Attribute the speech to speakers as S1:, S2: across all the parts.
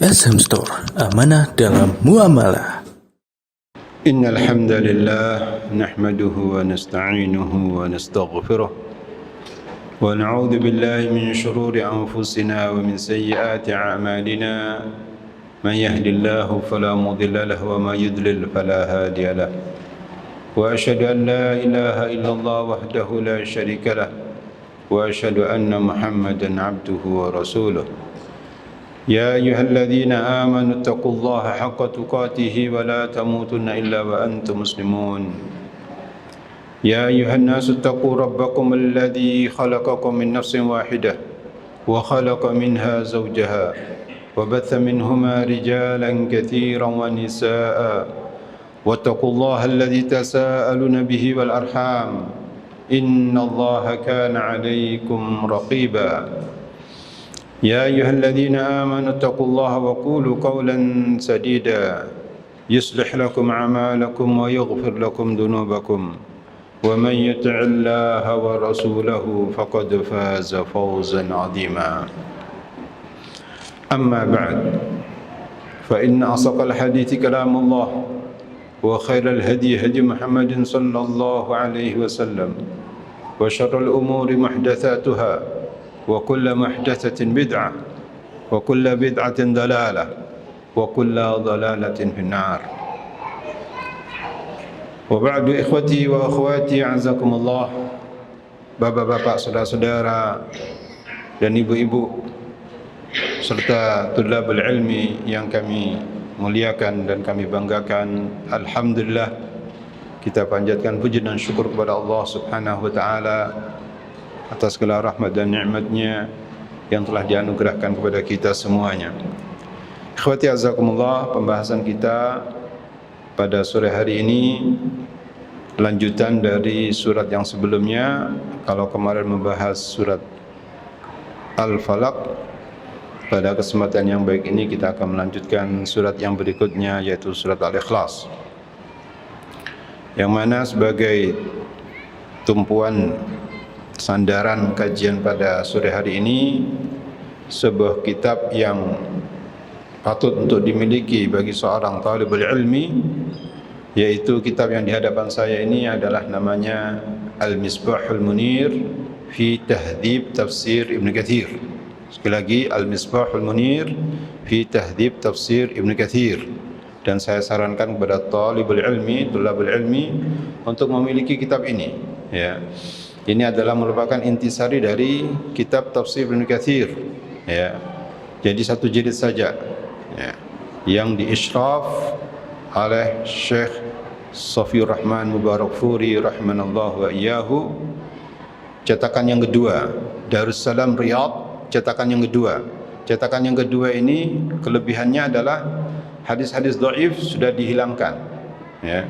S1: SM Store, amanah dalam muamalah.
S2: Innal hamdalillah nahmaduhu wa nasta'inuhu wa nastaghfiruh wa na'udzu billahi min shururi anfusina wa min sayyiati a'malina man yahdihillahu fala mudilla lahu wa may yudlil fala hadiya lahu wa asyhadu an la ilaha illallah wahdahu la syarika lah wa asyhadu anna Muhammadan 'abduhu wa rasuluh. يا أيها الذين آمنوا اتقوا الله حق تقاته ولا تموتن إلا وأنتم مسلمون يا أيها الناس اتقوا ربكم الذي خلقكم من نفس واحدة وخلق منها زوجها وبث منهما رجالا كثيرا ونساء واتقوا الله الذي تساءلون به والأرحام إن الله كان عليكم رقيبا يا أيها الذين آمنوا اتقوا الله وقولوا قولا سديدا يصلح لكم أعمالكم ويغفر لكم ذنوبكم ومن يطع الله ورسوله فقد فاز فوزا عظيما أما بعد فإن أصدق الحديث كلام الله وخير الهدي هدي محمد صلى الله عليه وسلم وشر الأمور محدثاتها وكل محدثة بدعة وكل بدعة ضلالة وكل ضلالة في النار وبعد إخوتي وأخواتي أعزكم الله bapak-bapak, saudara-saudara dan ibu-ibu serta tulabul ilmi yang kami muliakan dan kami banggakan. Alhamdulillah, kita panjatkan puji dan syukur kepada Allah Subhanahu wa taala atas segala rahmat dan nikmat-Nya yang telah dianugerahkan kepada kita semuanya. Ikhwati azakumullah, pembahasan kita pada sore hari ini lanjutan dari surat yang sebelumnya. Kalau kemarin membahas surat Al-Falaq, pada kesempatan yang baik ini kita akan melanjutkan surat yang berikutnya, yaitu surat Al-Ikhlas, yang mana sebagai tumpuan sandaran kajian pada sore hari ini, sebuah kitab yang patut untuk dimiliki bagi seorang talibul ilmi, yaitu kitab yang di hadapan saya ini adalah namanya Al-Misbahul Munir fi Tahdhib Tafsir Ibn Katsir. Sekali lagi, Al-Misbahul Munir fi Tahdhib Tafsir Ibn Katsir. Dan saya sarankan kepada talibul ilmi, tulabul ilmi untuk memiliki kitab ini, ya. Ini adalah merupakan intisari dari kitab Tafsir Ibn Katsir, ya. Jadi satu jilid saja, ya, yang diisyraf oleh Syekh Safiur Rahman Mubarakfuri rahimanallahu wa iyyahu. Cetakan yang kedua, Darussalam Riyadh, cetakan yang kedua. Cetakan yang kedua ini kelebihannya adalah hadis-hadis dhaif sudah dihilangkan, ya.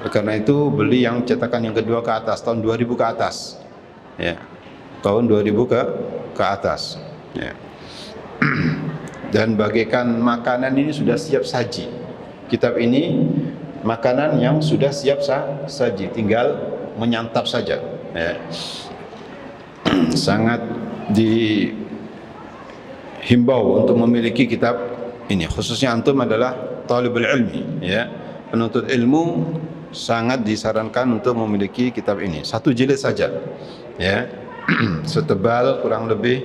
S2: Karena itu beli yang cetakan yang kedua ke atas, tahun 2000 ke atas, ya, tahun 2000 ke atas, ya. Dan bagaikan makanan ini sudah siap saji. Kitab ini makanan yang sudah siap saji, tinggal menyantap saja, ya. Sangat dihimbau untuk memiliki kitab ini, khususnya antum adalah talibul ilmi, ya, penuntut ilmu. Sangat disarankan untuk memiliki kitab ini. Satu jilid saja, ya. Setebal kurang lebih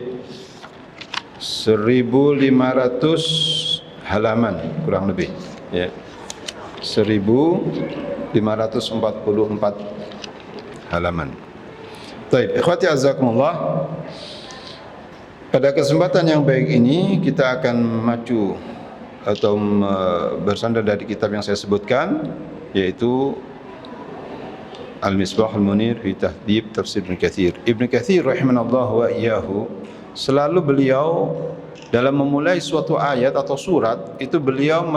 S2: 1500 halaman kurang lebih, ya. 1544 halaman. Baik, ikhwati azakumullah. Pada kesempatan yang baik ini kita akan maju atau bersandar dari kitab yang saya sebutkan, yaitu Al-Misbahul Munir fi Tahdhib Tafsir Ibn Katsir. Ibn Katsir rahimanallahu wa iyyahu, selalu beliau dalam memulai suatu ayat atau surat itu beliau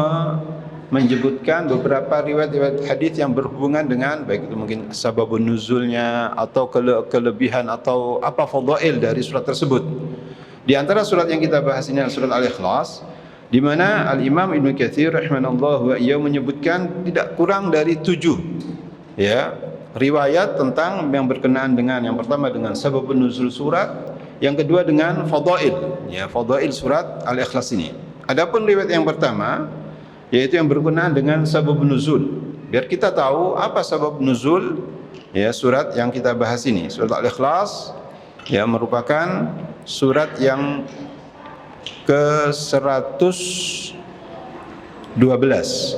S2: menyebutkan beberapa riwayat-riwayat hadis yang berhubungan dengan baik itu mungkin sababun nuzulnya atau kelebihan atau apa fadail dari surat tersebut. Di antara surat yang kita bahas ini adalah surat Al-Ikhlas, di mana Al-Imam Ibn Katsir rahimahullah wa iyyahu menyebutkan tidak kurang dari 7, ya, riwayat tentang yang berkenaan dengan, yang pertama dengan sababun nuzul surat, yang kedua dengan fadail, ya, fadail surat Al-Ikhlas ini. Adapun riwayat yang pertama, yaitu yang berkenaan dengan sabab nuzul. Biar kita tahu apa sabab nuzul ya surat yang kita bahas ini. Surat Al-Ikhlas ya merupakan surat yang ke-112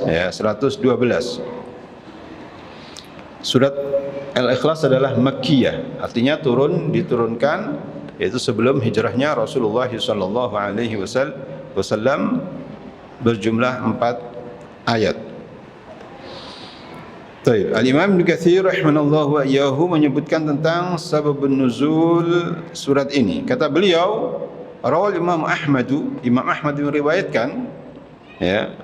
S2: ya, 112. Surat Al-Ikhlas adalah Makkiyah, artinya diturunkan yaitu sebelum hijrahnya Rasulullah sallallahu alaihi wasallam, berjumlah 4 ayat. Baik, Al-Imam Ibnu Katsir rahimahullahu wa iyyahu menyebutkan tentang sababun nuzul surat ini. Kata beliau, rawal Imam Ahmad meriwayatkan ya,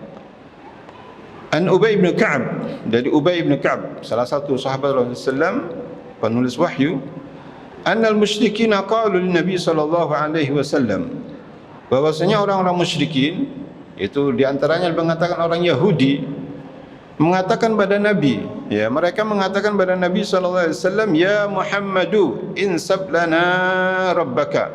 S2: an Ubay bin Ka'ab, dari Ubay bin Ka'ab, salah satu sahabat Rasulullah sallallahu penulis wahyu, annal musyrikin qalu lin Nabi sallallahu alaihi wasallam, bahwasanya orang-orang musyrikin itu diantaranya mengatakan orang Yahudi mengatakan pada Nabi, ya mereka mengatakan pada Nabi sallallahu alaihi wasallam, ya Muhammadu insab lana rabbaka,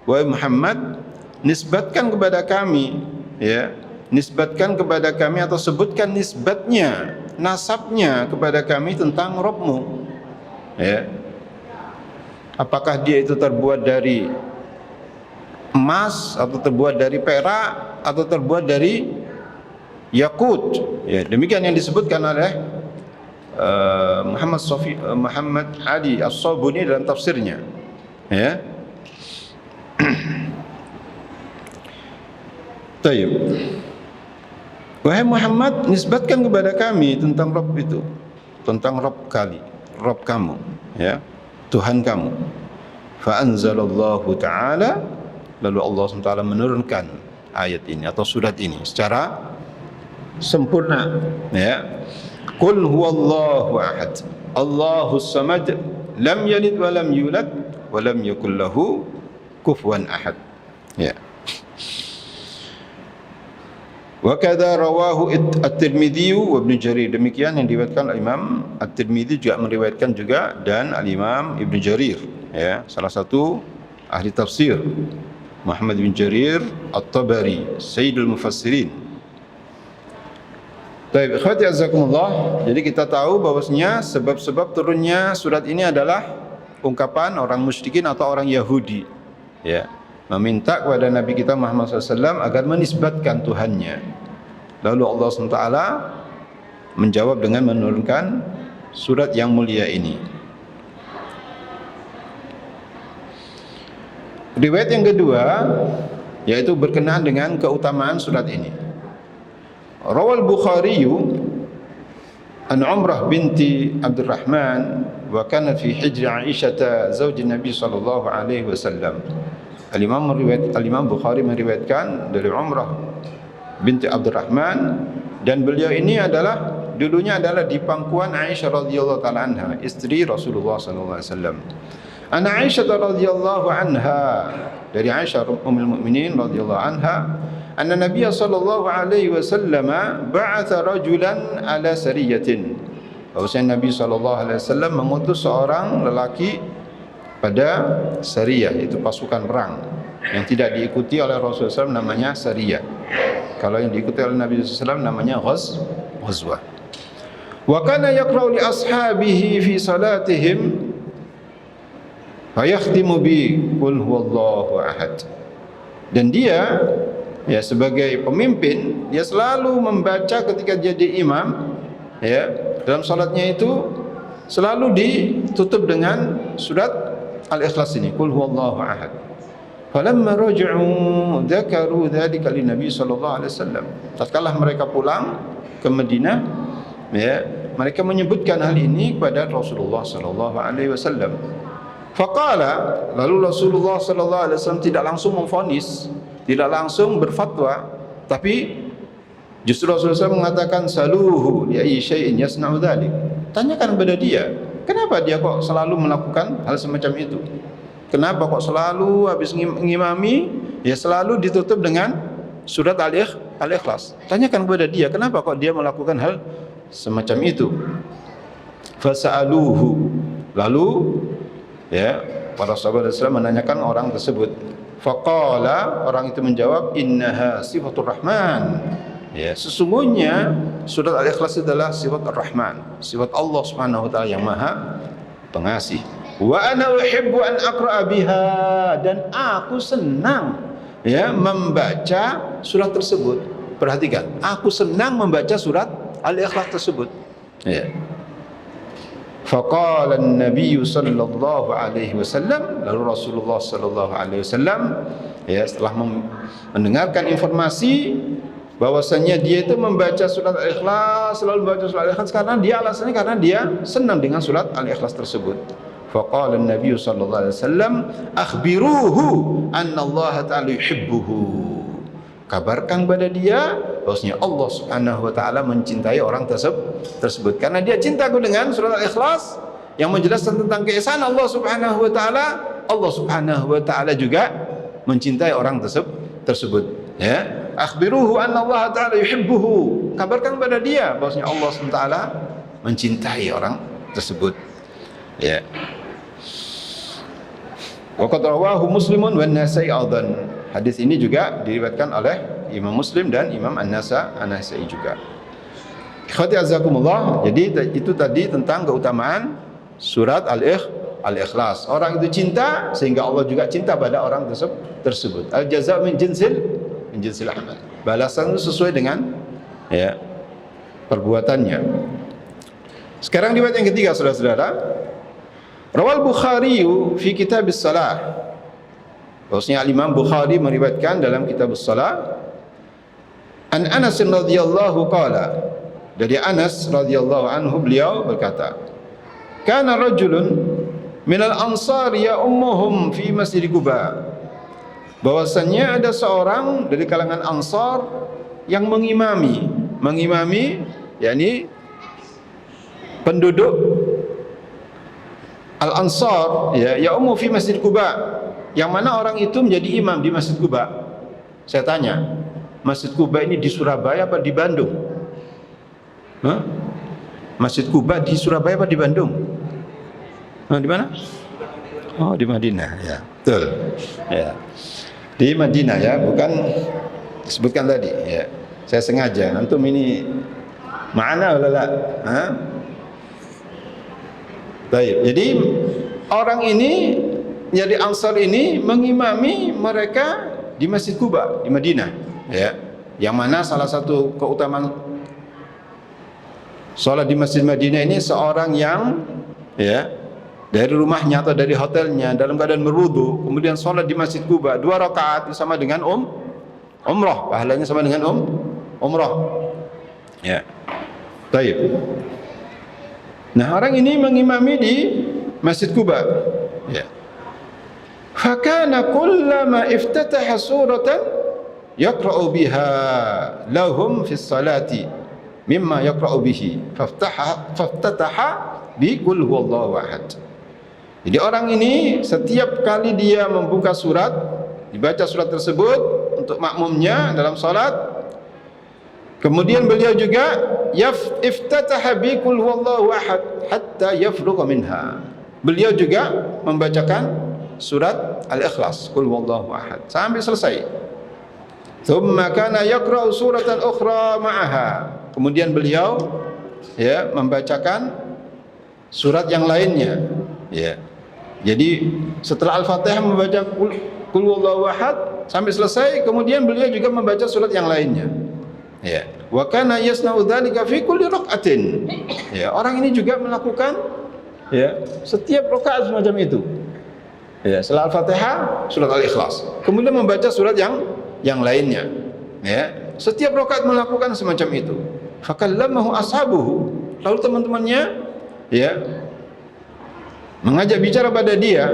S2: wahai Muhammad nisbatkan kepada kami, ya nisbatkan kepada kami atau sebutkan nisbatnya, nasabnya kepada kami tentang Rabbmu, ya apakah dia itu terbuat dari emas atau terbuat dari perak atau terbuat dari yakut, ya demikian yang disebutkan oleh Muhammad Ali As-Sabuni dalam tafsirnya, ya. Tayyib. Wahai Muhammad, nisbatkan kepada kami tentang Rabb itu, tentang Rabb kamu, ya, Tuhan kamu. Fa anzalallahu ta'ala, lalu Allah SWT menurunkan ayat ini atau surat ini secara sempurna, ya. Qul huwallahu ahad, Allahus samad, lam yalid wa lam yulad wa lam yakul lahu kufuwan ahad, ya. Wa kadza rawahu At-Tirmidzi wa Ibnu Jarir, demikian yang diriwayatkan Imam At-Tirmidzi juga meriwayatkan juga, dan Al-Imam Ibnu Jarir, ya salah satu ahli tafsir, Muhammad bin Jarir At-Tabari, Sayyidul Mufassirin. Baik, ikhwati azakumullah, jadi kita tahu bahwasanya sebab-sebab turunnya surat ini adalah ungkapan orang musyrikin atau orang Yahudi, ya, meminta kepada Nabi kita Muhammad SAW agar menisbatkan Tuhannya. Lalu Allah SWT menjawab dengan menurunkan surat yang mulia ini. Riwayat yang kedua yaitu berkenaan dengan keutamaan surat ini. Rawal Bukhari an Umrah binti Abdurrahman wa kanat fi hijri Aisyah zauj Nabi sallallahu alaihi wasallam. Al-Imam Bukhari meriwayatkan dari Umrah binti Abdurrahman, dan beliau ini dulunya adalah di pangkuan Aisyah radhiyallahu taala anha, istri Rasulullah sallallahu alaihi wasallam. Ana Aisyah radhiyallahu anha, dari Aisyah ummul mukminin radhiyallahu anha, anna Nabiy sallallahu alaihi wasallam ba'atha rajulan ala sariyatin, bahwasanya Nabi sallallahu alaihi wasallam mengutus seorang lelaki pada sariyah, itu pasukan perang yang tidak diikuti oleh Rasulullah SAW, namanya sariyah. Kalau yang diikuti oleh Nabi SAW namanya ghazwah. Wa kana yaqra'u li ashabihi fi salatihim fa yakhtimu bi qul huwallahu ahad. Dan dia, ya sebagai pemimpin, dia selalu membaca ketika jadi imam, ya dalam salatnya itu selalu ditutup dengan surat Al-Ikhlas ini, Qul huwallahu ahad. Falamma raja'u dzakaru dzalika lin-nabi sallallahu alaihi wasallam. Tatkala mereka pulang ke Madinah, ya, mereka menyebutkan hal ini kepada Rasulullah sallallahu alaihi wasallam. Faqala, lalu Rasulullah sallallahu alaihi wasallam tidak langsung memvonis, tidak langsung berfatwa, tapi justru Rasulullah SAW mengatakan, saluhu li ayyi syai'in yasna'u dzalik. Tanyakan kepada dia, kenapa dia kok selalu melakukan hal semacam itu? Kenapa kok selalu habis ngimami ya selalu ditutup dengan surat Al-Ikhlas? Tanyakan kepada dia, kenapa kok dia melakukan hal semacam itu? Fasa'aluhu, lalu ya para sahabat Islam menanyakan orang tersebut. Faqala, orang itu menjawab, innaha sifatur rahman. Ya, sesungguhnya surat Al-Ikhlas adalah sifat Ar-Rahman, sifat Allah Subhanahu wa taala yang Maha Pengasih. Wa ana uhibbu an aqra'a biha, dan aku senang ya membaca surat tersebut. Perhatikan, aku senang membaca surat Al-Ikhlas tersebut. Ya. Faqala an-nabiy sallallahu alaihi wasallam, lalu Rasulullah sallallahu alaihi wasallam ya setelah mendengarkan informasi bahwasanya dia itu membaca surat Al-Ikhlas, selalu membaca surat Al-Ikhlas karena dia alasannya karena dia senang dengan surat Al-Ikhlas tersebut. Faqala an-nabiy sallallahu alaihi wasallam, akhbiruhu anna Allah ta'ala yuhibbuhu. Kabarkan kepada dia bahwasanya Allah Subhanahu wa taala mencintai orang tersebut. Karena dia cintaku dengan surat Al-Ikhlas yang menjelaskan tentang keesaan Allah Subhanahu wa taala, Allah Subhanahu wa taala juga mencintai orang tersebut. Ya, akhbiruhu anna Allah ta'ala yuhibbuhu. Kabarkan kepada dia bahwasanya Allah Subhanahu wa taala mencintai orang tersebut. Ya. Wa qad rawahu Muslimun wan Nasa'i aidan. Hadis ini juga diriwayatkan oleh Imam Muslim dan Imam An-Nasa'i juga. Ikhwati azakumullah, jadi itu tadi tentang keutamaan surat Al-Ikhlas. Orang itu cinta sehingga Allah juga cinta pada orang tersebut. Al-jazaa' min jinsil amal. Balasan itu sesuai dengan ya perbuatannya. Sekarang riwayat yang ketiga, saudara-saudara. Rawal Bukhari fi kitabis salah. Bahwasanya Imam Bukhari meriwayatkan dalam kitab as-salah an Anas radhiyallahu qala, dari Anas radhiyallahu anhu beliau berkata, kana rajulun minal ansar ya ummuhum fi masjid Quba. Bahwasanya ada seorang dari kalangan Ansar yang mengimami yakni penduduk Al-Ansar ya ummu fi masjid Quba, yang mana orang itu menjadi imam di Masjid Quba. Saya tanya, Masjid Quba ini di Surabaya apa di Bandung? Hah? Masjid Quba di Surabaya apa di Bandung? Di mana? Oh, di Madinah, ya. Betul. Ya. Di Madinah ya, bukan disebutkan tadi, ya. Saya sengaja, antum ini mana ulala? Hah? Baik. Jadi orang ini, jadi Ansar ini mengimami mereka di Masjid Quba di Madinah, ya. Yang mana salah satu keutamaan sholat di Masjid Madinah ini, seorang yang ya dari rumahnya atau dari hotelnya dalam keadaan berwudu kemudian sholat di Masjid Quba 2 rakaat sama dengan umrah, pahalanya sama dengan umrah. Ya. Baik. Nah, orang ini mengimami di Masjid Quba. Ya. Fakana kullama iftataha suratan yaqra'u biha lahum fi salati mimma yaqra'u bihi faftataha bi qul huwallahu ahad. Jadi orang ini setiap kali dia membuka surat, dibaca surat tersebut untuk makmumnya dalam salat, kemudian beliau juga iftataha bi qul huwallahu ahad hatta yafrugha minha. Beliau juga membacakan surat Al-Ikhlas, Qul huwallahu ahad, sampai selesai. Tsumma kana yaqra'u suratan ukhra ma'aha. Kemudian beliau ya membacakan surat yang lainnya. Ya. Jadi setelah Al-Fatihah membaca Qul huwallahu ahad sampai selesai, kemudian beliau juga membaca surat yang lainnya. Ya. Wa kana yasna'u dzalika fi kulli rak'atin. Ya, orang ini juga melakukan ya setiap rakaat semacam itu. Ya, setelah Al-Fatihah surat Al-Ikhlas, kemudian membaca surat yang lainnya. Ya, setiap rakaat melakukan semacam itu. Fakallamahu ashabuhu, lalu teman-temannya ya mengajak bicara pada dia,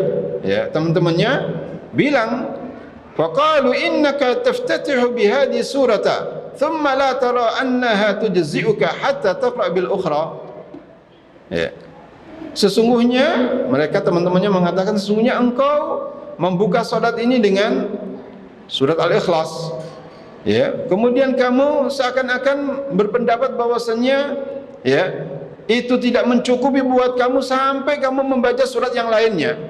S2: ya, teman-temannya bilang, faqalu innaka taftatihu bihadhihi surata thumma la tara annaha tujzi'uka hatta taqra' bil ukhra. Ya. Sesungguhnya mereka teman-temannya mengatakan, sesungguhnya engkau membuka salat ini dengan surat Al-Ikhlas, ya. Kemudian kamu seakan-akan berpendapat bahwasannya ya itu tidak mencukupi buat kamu sampai kamu membaca surat yang lainnya.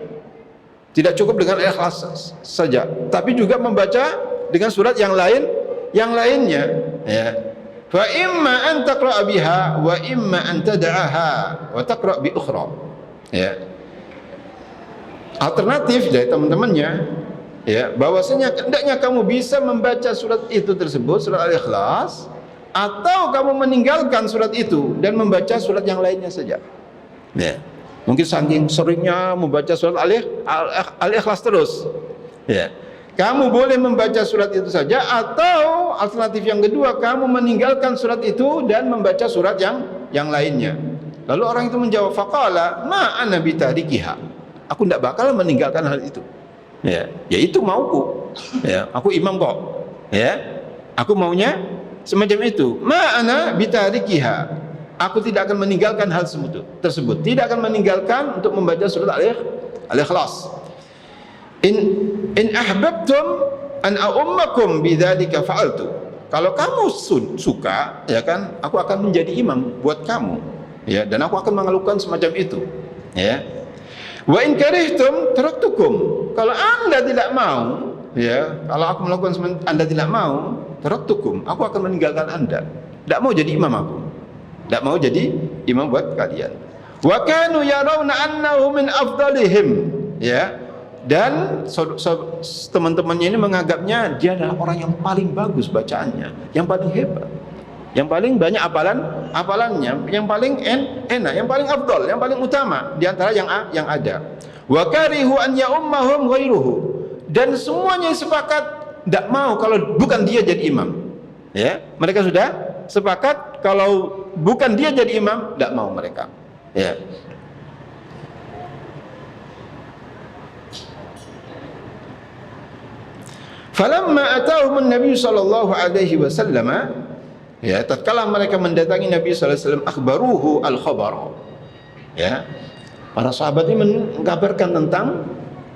S2: Tidak cukup dengan Al-Ikhlas saja, tapi juga membaca dengan surat yang lainnya, ya. Fa imma an taqra biha wa imma an tad'aha wa taqra bi ukhra. Ya. Alternatif dari teman-temannya, ya, bahwasanya hendaknya kamu bisa membaca surat itu tersebut, surat Al-Ikhlas, atau kamu meninggalkan surat itu dan membaca surat yang lainnya saja. Ya. Mungkin saking seringnya membaca surat Al-Ikhlas terus, ya. Kamu boleh membaca surat itu saja, atau alternatif yang kedua, kamu meninggalkan surat itu dan membaca surat yang lainnya. Lalu orang itu menjawab, faqala ma ana bitarikiha. Aku tidak bakal meninggalkan hal itu. Ya, itu mauku. Ya, aku imam kok. Ya. Aku maunya semacam itu. Ma ana bitarikiha. Aku tidak akan meninggalkan hal tersebut. Tidak akan meninggalkan untuk membaca surat Al-Ikhlas. In ahbabtum an a'ummakum bidzalika fa'altu. Kalau kamu suka, ya kan, aku akan menjadi imam buat kamu, ya, dan aku akan mengeluhkan semacam itu, ya. Wa in karihtum taraktukum. Kalau Anda tidak mau, ya, kalau aku melakukan Anda tidak mau, taraktukum, aku akan meninggalkan Anda. Tidak mau jadi imam aku. Tidak mau jadi imam buat kalian. Wa kanu yarawna annahu min afdalihim, ya. Dan teman-temannya ini menganggapnya dia adalah orang yang paling bagus bacaannya, yang paling hebat, yang paling banyak hafalannya, yang paling enak, yang paling afdal, yang paling utama di antara yang ada. Wa karihu an ya'ummahum ghairuhu. Dan semuanya sepakat tidak mau kalau bukan dia jadi imam. Ya, mereka sudah sepakat kalau bukan dia jadi imam, tidak mau mereka. Ya. Falamma atahum Nabi sallallahu alaihi wasallam, ya, tatkala mereka mendatangi Nabi sallallahu alaihi wasallam, akhbaruhu al-khabar. Ya. Para sahabat ini mengabarkan tentang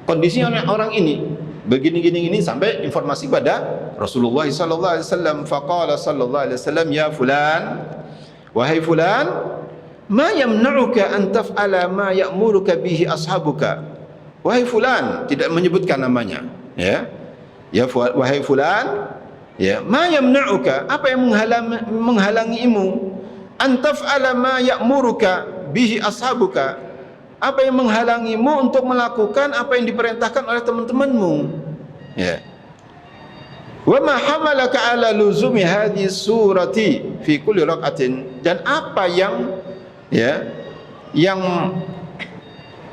S2: kondisi orang ini. Begini sampai informasi pada Rasulullah sallallahu alaihi wasallam. Faqala sallallahu alaihi wasallam, ya fulan, wahai fulan, ma yamna'uka an taf'ala ma ya'muruka bihi ashabuka. Wahai fulan, tidak menyebutkan namanya, ya. Ya wahai fulan, ya, ma yamna'uka, apa yang menghalangimu, an taf'ala ma ya'muruka bihi ashabuka, apa yang menghalangimu untuk melakukan apa yang diperintahkan oleh teman-temanmu, ya. Wa ma hamalaka ala luzumi hadhihi surati fi kulli raqatin, dan apa yang, ya, yang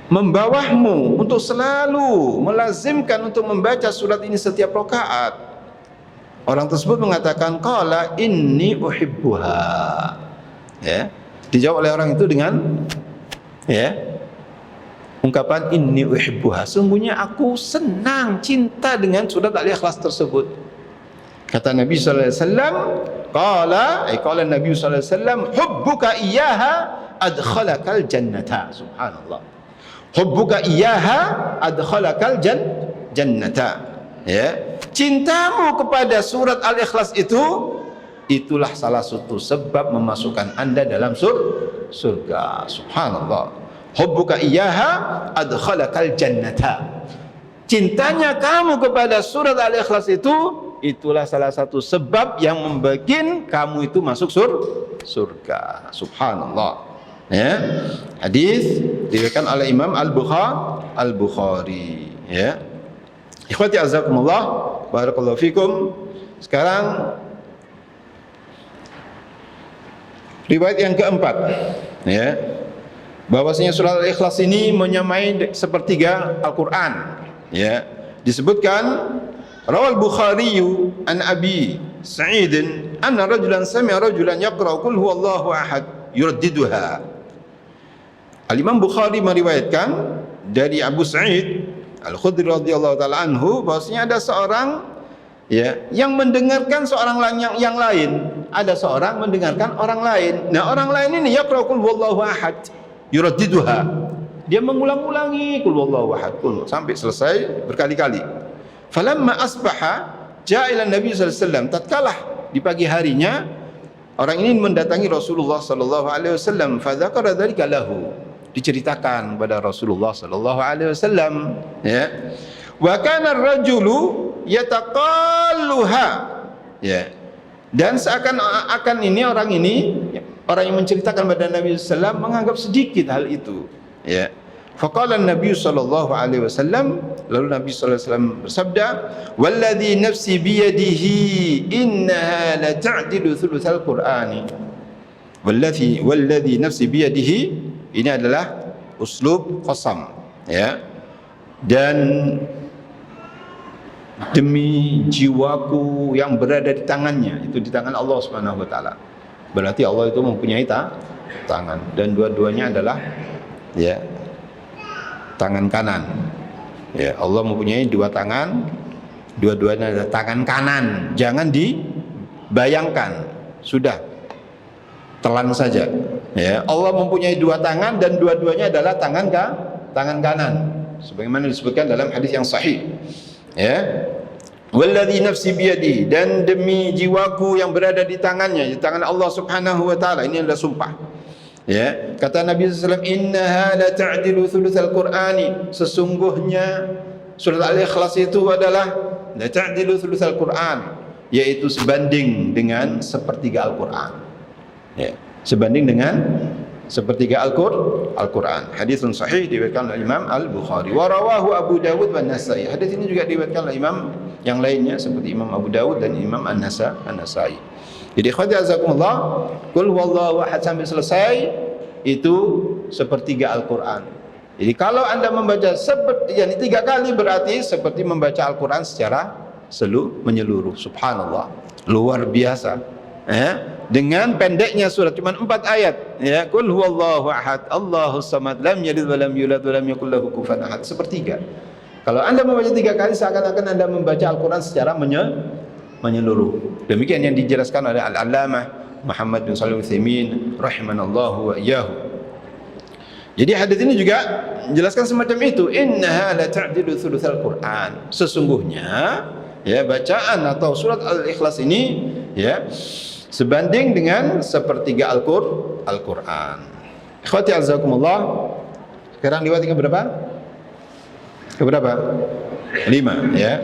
S2: membawahmu untuk selalu melazimkan untuk membaca surat ini setiap rakaat. Orang tersebut mengatakan, qala inni uhibbuha. Ya, dijawab oleh orang itu dengan, ya, ungkapan inni uhibbuha. Sungguhnya aku senang, cinta dengan surat Al-Ikhlas tersebut. Kata Nabi sallallahu alaihi wasallam, qala Nabi sallallahu alaihi wasallam, hubbuka iyyaha adkhalakal jannata. Subhanallah. Hubbuka iyyaha adkhalakal jannata. Ya, cintamu kepada surat Al-Ikhlas itulah salah satu sebab memasukkan Anda dalam surga. Subhanallah. Hubbuka iyyaha adkhalakal jannata. Cintanya kamu kepada surat Al-Ikhlas itulah salah satu sebab yang membuat kamu itu masuk surga. Subhanallah. Ya, hadis diriwayatkan oleh Imam Al-Bukhari. Ya, ikhwati azakumullah, barakallahu fikum. Sekarang riwayat yang keempat, ya, bahwasanya surat Al-Ikhlas ini menyamai sepertiga Al-Quran. Ya, disebutkan rawal Bukhari an Abi Sa'id anna rajulan sami'a rajulan yaqra'u qul huwallahu ahad yuraddiduha. Al-Imam Bukhari meriwayatkan dari Abu Sa'id Al-Khudri radhiyallahu taala anhu bahwasanya ada seorang, ya, yang mendengarkan seorang yang lain. Ada seorang mendengarkan orang lain. Nah, orang lain ini yaqra'u qul huwallahu ahad yuraddiduha. Dia mengulang-ulangi qul huwallahu ahad sampai selesai berkali-kali. Falamma asbaha ja'a ila Nabi sallallahu alaihi wasallam. Tatkala di pagi harinya orang ini mendatangi Rasulullah sallallahu alaihi wasallam, fa dzakara dzalika lahu. diceritakan kepada Rasulullah sallallahu alaihi wasallam, ya. Wa kana ar-rajulu yataqalluha, ya. Dan seakan-akan orang yang menceritakan kepada Nabi sallallahu alaihi wasallam menganggap sedikit hal itu, ya. Faqala Nabi sallallahu alaihi wasallam, lalu Nabi sallallahu alaihi wasallam bersabda, "Walladzi nafsi biyadihi innaha la ta'dilu thulutsal Qur'ani." Walladzi nafsi biyadihi, ini adalah uslub qasam, ya. Dan demi jiwaku yang berada di tangannya, itu di tangan Allah Subhanahu wa taala. Berarti Allah itu mempunyai tangan, dan dua-duanya adalah, ya, tangan kanan. Ya, Allah mempunyai dua tangan, dua-duanya adalah tangan kanan. Jangan dibayangkan, sudah telan saja. Ya, Allah mempunyai dua tangan dan dua-duanya adalah tangan kanan. Sebagaimana disebutkan dalam hadis yang sahih. Ya. Walladzi nafsi biyadi, dan demi jiwaku yang berada di tangannya, di tangan Allah Subhanahu wa taala. Ini adalah sumpah. Ya, kata Nabi SAW, innaha la ta'dilu thulutsal Qur'ani, sesungguhnya surat Al-Ikhlas itu adalah la ta'dilu thulutsal Qur'an, yaitu sebanding dengan sepertiga Al-Qur'an. Ya, sebanding dengan sepertiga Al-Qur'an. Hadisun sahih diriwayatkan oleh Imam Al-Bukhari. Wa rawahu Abu Dawud wa An-Nasa'i. Hadis ini juga diriwayatkan oleh imam yang lainnya seperti Imam Abu Dawud dan Imam An-Nasa'i. Jadi ikhwati azakumullah, qul huwallahu ahad sampai selesai itu sepertiga Al-Qur'an. Jadi kalau Anda membaca yang 3 kali berarti seperti membaca Al-Qur'an secara menyeluruh. Subhanallah, luar biasa. Dengan pendeknya surat cuma 4 ayat, ya, qul huwallahu ahad Allahus samad lam yalid wa lam yulad wa lam yakul lahu kufuwan ahad, sepertiga. Kalau Anda membaca 3 kali seakan-akan Anda membaca Al-Qur'an secara menyeluruh. Demikian yang dijelaskan oleh Al-Allamah Muhammad bin Shalih Al-Utsaimin rahimanallahu wa iyyahu. Jadi hadis ini juga menjelaskan semacam itu, innaha la ta'dilu thulutsal Qur'an. Sesungguhnya, ya, bacaan atau surat Al-Ikhlas ini, ya, sebanding dengan sepertiga Al-Qur'an. Ikhwati azakumullah, sekarang lewat ke berapa? Ke berapa? 5, ya.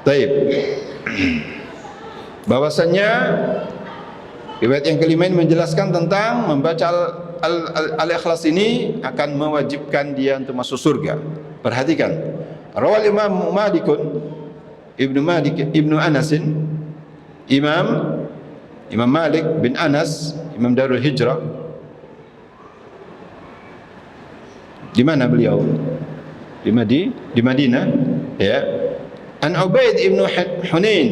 S2: Baik. Bahwasannya riwayat yang kelima ini menjelaskan tentang membaca Al-Ikhlas ini akan mewajibkan dia untuk masuk surga. Perhatikan, rawal Imam Ibnu Anas, Imam Malik bin Anas, Imam Darul Hijrah. Di mana beliau? Di Madinah, ya. An Ubaid ibn Hunain,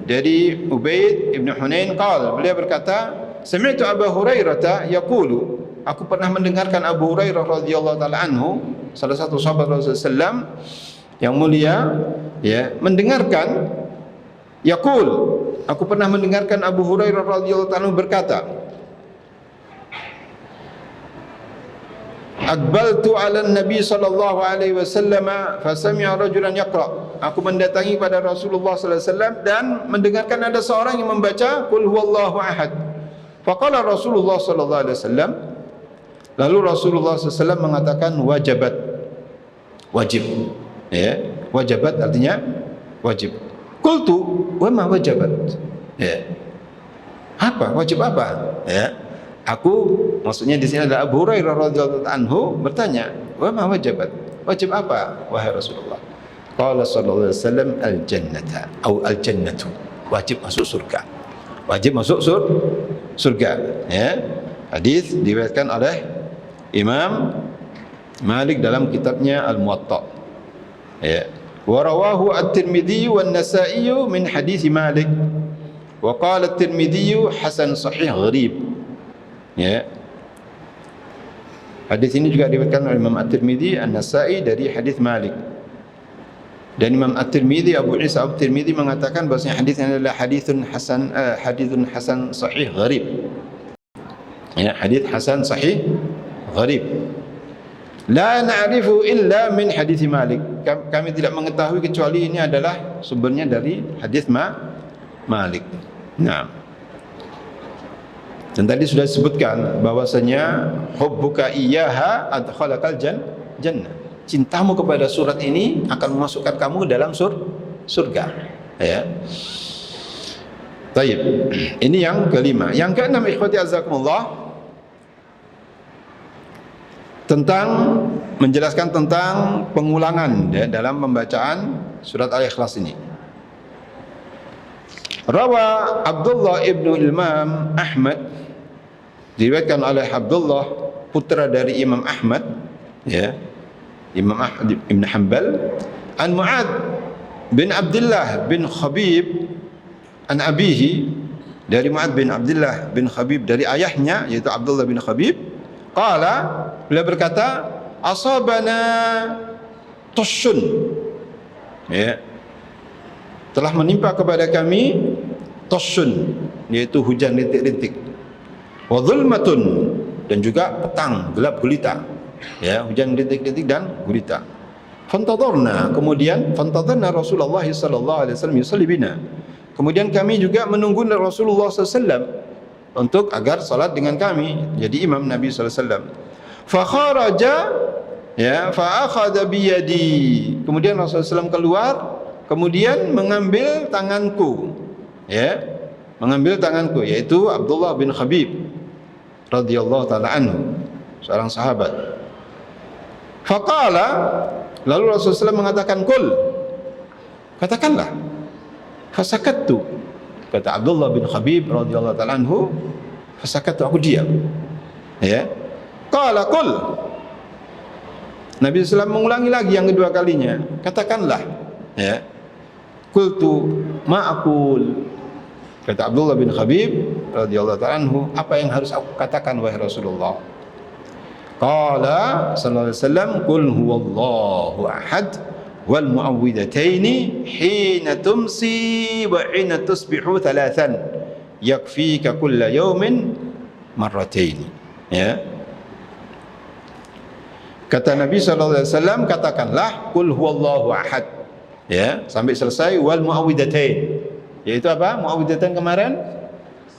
S2: dari Ubaid ibn Hunain qala, beliau berkata, sami'tu Abu Hurairah yaqulu, aku pernah mendengarkan Abu Hurairah radhiyallahu taala anhu, salah satu sahabat Rasulullah sallam yang mulia, ya, mendengarkan yaqul, aku pernah mendengarkan Abu Hurairah radhiyallahu taala berkata, Aqbaltu 'ala Nabi sallallahu alaihi wasallam fa sami'a rajulan yaqra. Aku mendatangi pada Rasulullah sallallahu alaihi wasallam dan mendengarkan ada seorang yang membaca qul huwallahu ahad. Faqala Rasulullah sallallahu alaihi wasallam, lalu Rasulullah sallallahu alaihi wasallam mengatakan wajib. Ya, wajibat artinya wajib. Qultu wa ma wajibat? Ya. Apa? Wajib apa? Ya. Aku, maksudnya di sini adalah Abu Hurairah radhiyallahu anhu bertanya, "Wa ma wajibat?" Wajib apa wahai Rasulullah? Qala sallallahu alaihi wasallam al-jannata atau al-jannatu. Wajib masuk surga. Wajib masuk surga, ya. Hadis diriwayatkan oleh Imam Malik dalam kitabnya Al-Muwatta. Ya. Wa rawahu at-Tirmidzi wan Nasa'i min hadis Malik. Wa qala at-Tirmidzi hasan sahih gharib. Ya. Hadis ini juga diriwayatkan oleh Imam At-Tirmidzi, An-Nasa'i dari hadis Malik. Dan Imam At-Tirmidzi, Abu Isa At-Tirmidzi mengatakan bahwasanya hadis ini adalah hadithun hasan sahih gharib. Ya, hadis hasan sahih gharib. La na'rifu illa min hadis Malik. Kami tidak mengetahui kecuali ini adalah sumbernya dari hadis Malik. Nah. Dan tadi sudah disebutkan bahwasanya hubbuka iyyaha adkhalakal jannah. Cintamu kepada surat ini akan memasukkan kamu ke dalam surga. Ya. Baik. Ini yang kelima. Yang keenam, ikhwati azakumullah, tentang menjelaskan tentang pengulangan ya, dalam pembacaan surat Al-Ikhlas ini. Rawa Abdullah ibnu Imam Ahmad, diriwayatkan oleh Abdullah putra dari Imam Ahmad, ya, Imam Ahmad ibn Hanbal, an Mu'ad bin Abdullah bin Khabib an abihi, dari Mu'ad bin Abdullah bin Khabib dari ayahnya yaitu Abdullah bin Khabib, qala, beliau berkata, asabana tushun, ya, telah menimpa kepada kami tushun, yaitu hujan rintik-rintik, wa dhulmatun, dan juga petang gelap gulita, ya, hujan rintik-rintik dan gulita. Fantadharna, kemudian fantadharna Rasulullah sallallahu alaihi wasallam yusalli bina, kemudian kami juga menunggu Rasulullah sallallahu alaihi wasallam untuk agar salat dengan kami, jadi imam Nabi sallallahu alaihi wasallam. Fa kharaja, ya, fa akhadha bi yadi, kemudian Rasulullah SAW keluar, kemudian mengambil tanganku, ya, mengambil tanganku, yaitu Abdullah bin Khabib radhiyallahu taala anhu, seorang sahabat. Faqala, lalu Rasulullah SAW mengatakan, kul, katakanlah. Fasakattu, kata Abdullah bin Khabib radhiyallahu taala anhu, fasakattu, aku diam, ya. Qala kul, Nabi SAW mengulangi lagi yang kedua kalinya, katakanlah, ya. Qultu ma aqul, kata Abdullah bin Khabib radhiyallahu ta'ala anhu, apa yang harus aku katakan wahai Rasulullah? Qala sallallahu alaihi wasallam, qul huwallahu ahad wal muawwidataini hina tumsi wa hina tusbihu thalathan yakfika kulla yawmin marrataini, ya. Kata Nabi SAW, katakanlah qul huwallahu ahad, ya, sampai selesai, wal muawwidatain, yaitu apa? Muawwidatain kemarin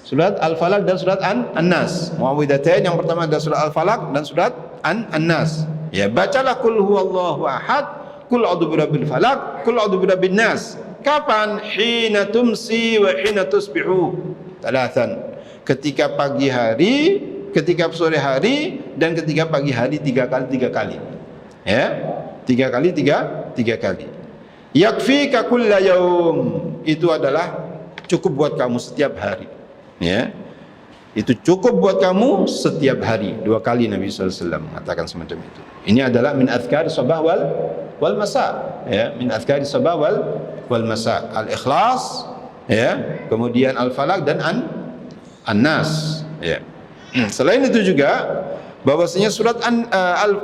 S2: surat Al-Falaq dan surat An-Nas. Muawwidatain yang pertama adalah surat Al-Falaq dan surat An-Nas. Ya, bacalah qul huwallahu ahad, qul a'udzu birabbil falaq, qul a'udzu birabbin nas. Kapan? Hina tumsi wa hina tusbihu talatan. Ketika pagi hari, ketika sore hari, dan ketika pagi hari, tiga kali, ya, tiga kali. Yakfika kulla yaum, itu adalah cukup buat kamu setiap hari, ya, itu cukup buat kamu setiap hari, 2 kali Nabi SAW mengatakan semacam itu. Ini adalah min adhkar sabah wal masa, ya, min adhkar sabah wal masa, Al-Ikhlas, ya, kemudian Al-Falaq dan An-Nas, ya. Selain itu juga bahwasanya surat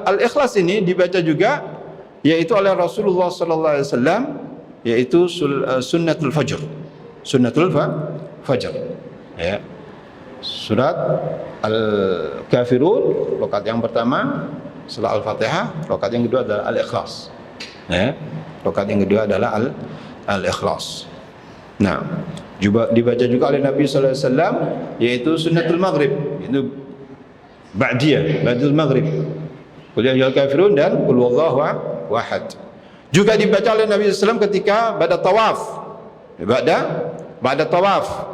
S2: Al-Ikhlas ini dibaca juga yaitu oleh Rasulullah sallallahu alaihi wasallam, yaitu sunnatul fajr. Sunnatul fajr. Ya. Surat Al-Kafirun rakaat yang pertama setelah Al-Fatihah, rakaat yang kedua adalah Al-Ikhlas. Ya. Rakaat yang kedua adalah Al-Ikhlas. Nah, juga dibaca juga oleh Nabi sallallahu alaihi wasallam yaitu sunnatul maghrib, itu ba'dul maghrib, qul ya ayyuhal kafirun dan qul huwallahu ahad. Juga dibaca oleh Nabi sallallahu alaihi wasallam ketika ba'da tawaf, ba'da tawaf,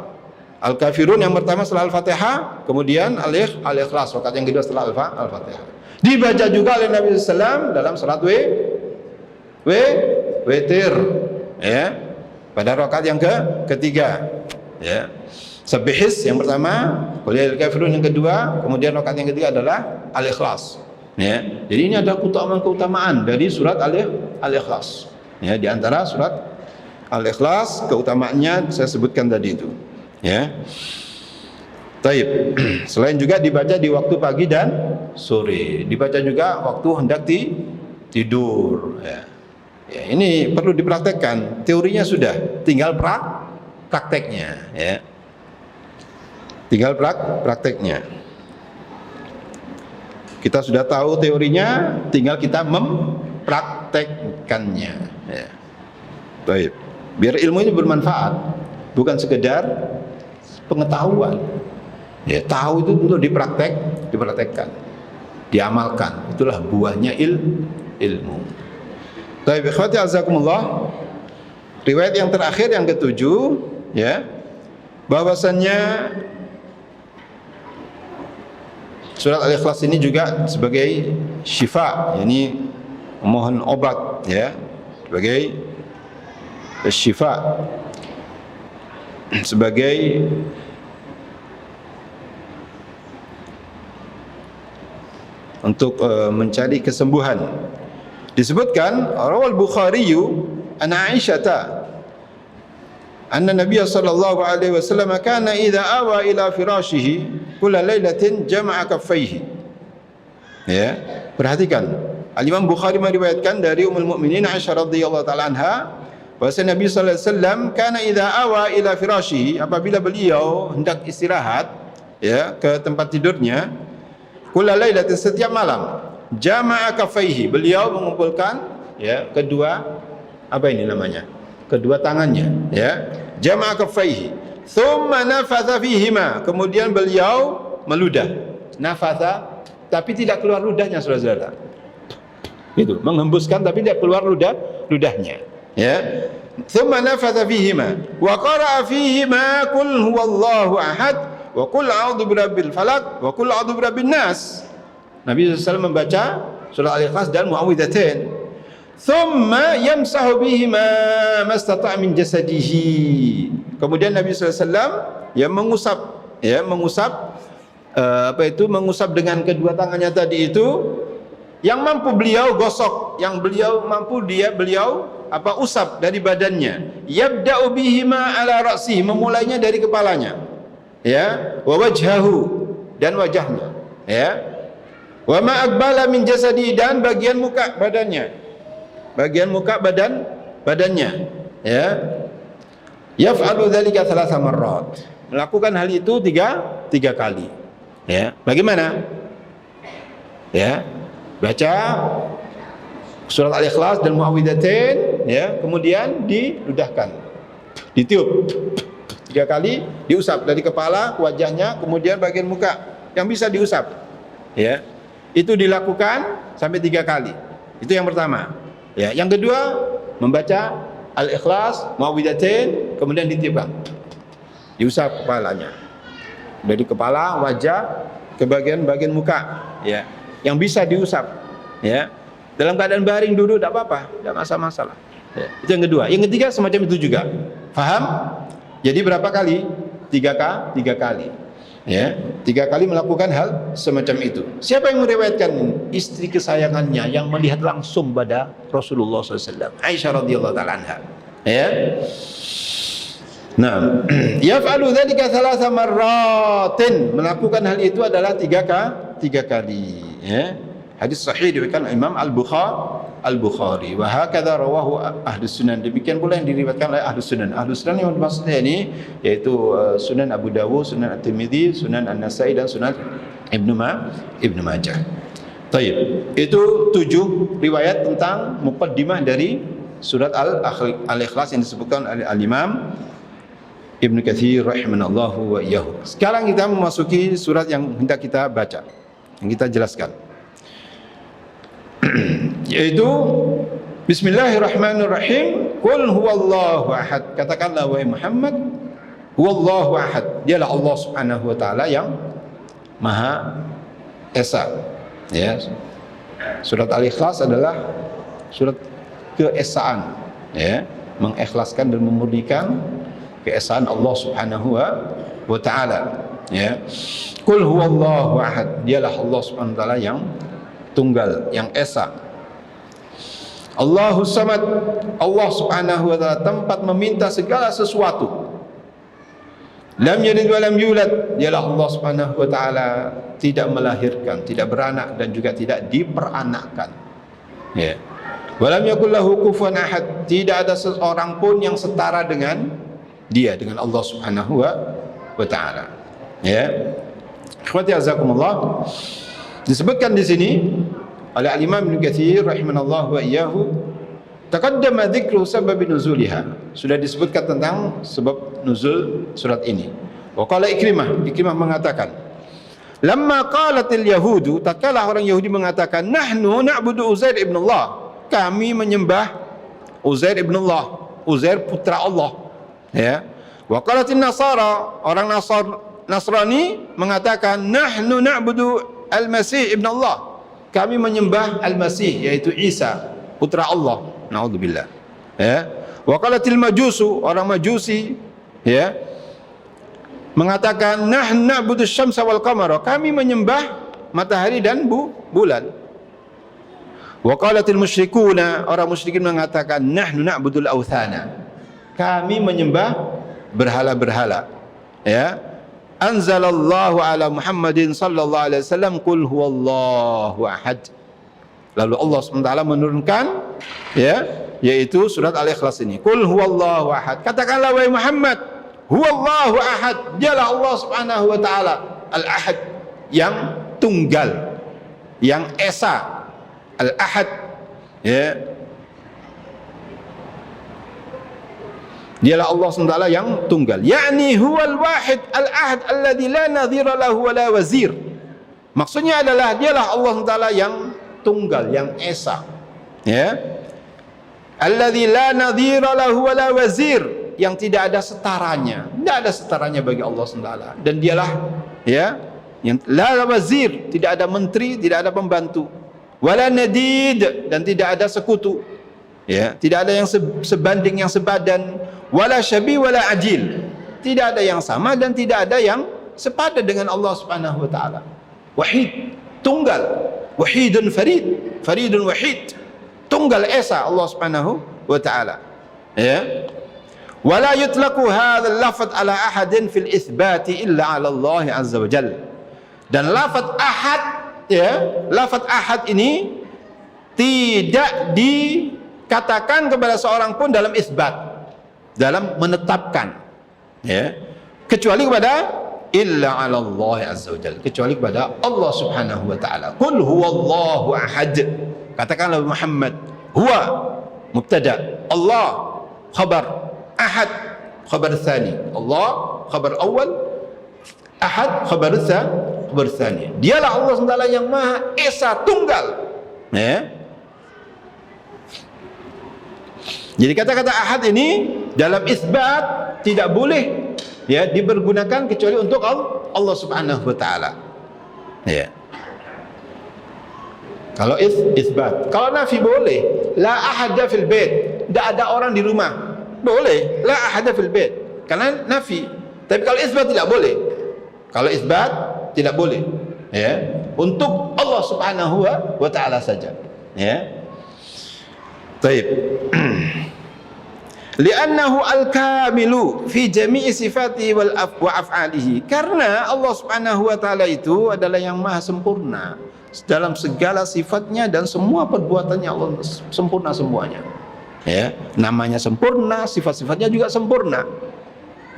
S2: Al-Kafirun yang pertama setelah Al-Fatihah, kemudian Al-Ikhlas rakaat yang kedua setelah Al-Fatihah. Dibaca juga oleh Nabi sallallahu alaihi wasallam dalam salat witir, ya, pada rakaat yang ketiga, ya. Sabihis yang pertama, qul ya ayyuhal kafirun yang kedua, kemudian rakaat yang ketiga adalah Al-Ikhlas, ya. Jadi ini ada keutamaan dari surat Al-Ikhlas, ya. Di antara surat Al-Ikhlas keutamaannya saya sebutkan tadi itu, ya. Taib. Selain juga dibaca di waktu pagi dan sore, dibaca juga waktu hendak tidur, ya. Ya, ini perlu dipraktekkan. Teorinya sudah, tinggal prakteknya, ya. Tinggal prakteknya. Kita sudah tahu teorinya, tinggal kita mempraktekkannya, ya. Baik. Biar ilmu ini bermanfaat, bukan sekedar pengetahuan. Ya, tahu itu untuk dipraktekkan, diamalkan. Itulah buahnya ilmu. Baik, ikhwati azakumullah. Riwayat yang terakhir yang ketujuh, ya, bahwasannya surat Al-Ikhlas ini juga sebagai syifa, yakni memohon obat, ya, sebagai syifa, sebagai untuk mencari kesembuhan. Disebutkan rawal Bukhari an Aisyah anna Nabiy sallallahu alaihi wasallam kana idza awa ila firashihi kulla lailatin jama'a kaffaihi. Ya, perhatikan. Al-Imam Bukhari meriwayatkan dari Ummul Mukminin Aisyah radhiyallahu taala anha bahwa Nabi sallallahu alaihi wasallam kana idza awa ila firashihi, apabila beliau hendak istirahat, ya, ke tempat tidurnya, kulla lailatin, setiap malam, jama'a kaffaihi, beliau mengumpulkan, ya, kedua, apa ini namanya, kedua tangannya, ya, jama'a kaffaihi, thumma nafatha fihima, kemudian beliau meludah, nafatha, tapi tidak keluar ludahnya, saudara-saudara, itu menghembuskan tapi tidak keluar ludahnya, ya, thumma nafatha fihima wa qara'a fihima qul huwallahu ahad wa qul a'udzu birabbil falaq wa qul a'udzu birabbin nas. Nabi SAW membaca surah Al-Ikhlas dan Muawwidzatain. Thumma yamsahu bihima mastata' min jasadihi. Kemudian Nabi SAW mengusap mengusap dengan kedua tangannya tadi itu, yang mampu beliau gosok, yang beliau mampu beliau usap dari badannya. Yabda'u bihima ala ra'sihi, memulainya dari kepalanya, ya, wa wajhahu, dan wajahnya, ya, wa ma aqbala min jasadi, dan bagian muka badannya, badannya, ya. Yaf'alu dzalika thalatha marrat, melakukan hal itu tiga kali, ya. Bagaimana? Ya, baca surat Al-Ikhlas dan Muawwidzatain, ya, kemudian diludahkan, ditiup 3 kali, diusap dari kepala, wajahnya, kemudian bagian muka yang bisa diusap, ya. Itu dilakukan sampai 3 kali. Itu yang pertama. Ya, yang kedua, membaca Al-Ikhlas, Muawwidzatain, kemudian ditiupkan, diusap kepalanya, dari kepala, wajah, ke bagian muka, ya, yang bisa diusap, ya. Dalam keadaan baring duduk tidak apa-apa, tidak masalah. Ya. Itu yang kedua. Yang ketiga semacam itu juga. Faham? Jadi berapa kali? 3 kali. Ya, 3 kali melakukan hal semacam itu. Siapa yang meriwayatkan? Istri kesayangannya yang melihat langsung pada Rasulullah SAW, Aisyah radhiyallahu taala anha. Ya. Nah, yaf'alu dzalika thalatha marratin, melakukan hal itu adalah 3 kali. Ya. Hadis sahih diriwayatkan Imam Al-Bukhari. Wa hakadha rawahu Ahlus Sunan. Demikian pula yang diriwayatkan oleh Ahlus Sunan. Ahlus Sunan yang maksudnya ini yaitu Sunan Abu Dawud, Sunan At-Tirmidzi, Sunan An-Nasai, dan Sunan Ibnu Majah. Baik, itu 7 riwayat tentang muqaddimah dari surat Al-Ikhlas yang disebutkan oleh Al-Imam Ibnu Katsir rahimanallahu wa iyyahu. Sekarang kita memasuki surat yang hendak kita baca, yang kita jelaskan, yaitu Bismillahirrahmanirrahim. Qul huwallahu ahad. Katakanlah wahai Muhammad, huwallahu ahad, dialah Allah Subhanahu wa taala yang Maha Esa. Ya. Surat Al-Ikhlas adalah surat keesaan, ya, mengikhlaskan dan memurnikan keesaan Allah Subhanahu wa taala, ya. Qul huwallahu ahad, dialah Allah Subhanahu wa taala yang tunggal, yang esa. Allahus Samad, Allah Subhanahu wa taala tempat meminta segala sesuatu. Lam yalid wa lam yulad, dialah Allah Subhanahu wa taala tidak melahirkan, tidak beranak, dan juga tidak diperanakkan, ya. Wa lam yakul lahu kufuwan ahad, tidak ada seorang pun yang setara dengan dia, dengan Allah Subhanahu wa taala, ya. Ikhwati azakumullah, disebutkan di sini oleh Al-Imam Ibnu Katsir rahimanallahu wa iyyahu, taqaddama dzikru sabab nuzuliha, sudah disebutkan tentang sebab nuzul surat ini. Wa qala Ikrimah mengatakan, lamma qalatil yahudu, tatkala orang Yahudi mengatakan, nahnu na'budu Uzair ibn Allah, kami menyembah Uzair ibn Allah, Uzair putra Allah. Ya. Wa qalatin nasara, orang Nasrani mengatakan, nahnu na'budu al-Masih ibn Allah, kami menyembah al-Masih, yaitu Isa putra Allah. Naudzubillah. Ya. Wa qalatil majusu, orang Majusi, ya, mengatakan, nahnu na'budu syamsa wal qamara, kami menyembah matahari dan bulan. Wa qalatil musyrikuna, orang musyrikin mengatakan, nahnu na'budul authana, kami menyembah berhala-berhala. Ya. Anzalallahu ala Muhammadin sallallahu alaihi wasallam, qul huwallahu ahad. Lalu Allah SWT menurunkan, ya, yaitu surat Al-Ikhlas ini. Qul huwallahu ahad. Katakanlah wahai Muhammad, huwallahu ahad, dialah Allah Subhanahu wa taala al-ahad, yang tunggal, yang esa. Al-ahad, ya, dialah Allah SWT yang tunggal, yakni huwal wahid al-ahad alladzi la nadhira lahu wa la wazir. Maksudnya adalah dialah Allah SWT yang tunggal, yang esa, ya, alladzi la nadhira lahu wa la wazir, yang tidak ada setaranya, tidak ada setaranya bagi Allah SWT. Dan dialah, ya, yang la wazir, tidak ada menteri, tidak ada pembantu, wala nadid, dan tidak ada sekutu, ya, tidak ada yang sebanding, yang sebadan, wala syabi wala ajil, tidak ada yang sama dan tidak ada yang sepadan dengan Allah Subhanahu wa taala. Wahid, tunggal, wahidun farid, faridun wahid, tunggal esa Allah Subhanahu wa taala. Ya. Wala yutlaqu hadzal lafaz ala ahadin fil itsbati illa ala Allah azza wa jalla. Dan lafaz ahad, ya, lafaz ahad ini tidak dikatakan kepada seorang pun dalam isbat, dalam menetapkan, ya, kecuali kepada illa 'ala Allah azza wajalla, kecuali kepada Allah Subhanahu wa taala. Qul huwallahu ahad, katakanlah Muhammad, huwa mubtada, Allah khabar, ahad khabar tsani, Allah khabar awal, ahad khabar tsani. Dialah Allah SWT yang maha esa, tunggal, ya. Jadi kata-kata ahad ini dalam isbat tidak boleh, ya, dipergunakan kecuali untuk Allah Subhanahu wa taala. Ya. Kalau isbat, kalau nafi boleh, la ahada fil bait, tidak ada orang di rumah, boleh, la ahada fil bait, karena nafi. Tapi kalau isbat tidak boleh. Kalau isbat tidak boleh, ya, untuk Allah Subhanahu wa taala saja, ya. Baik. Li'annahu al-kamilu fi jami'i sifatihi wa af'alihi, karena Allah Subhanahu wa taala itu adalah yang maha sempurna dalam segala sifatnya dan semua perbuatannya. Allah sempurna semuanya, ya, namanya sempurna, sifat-sifatnya juga sempurna,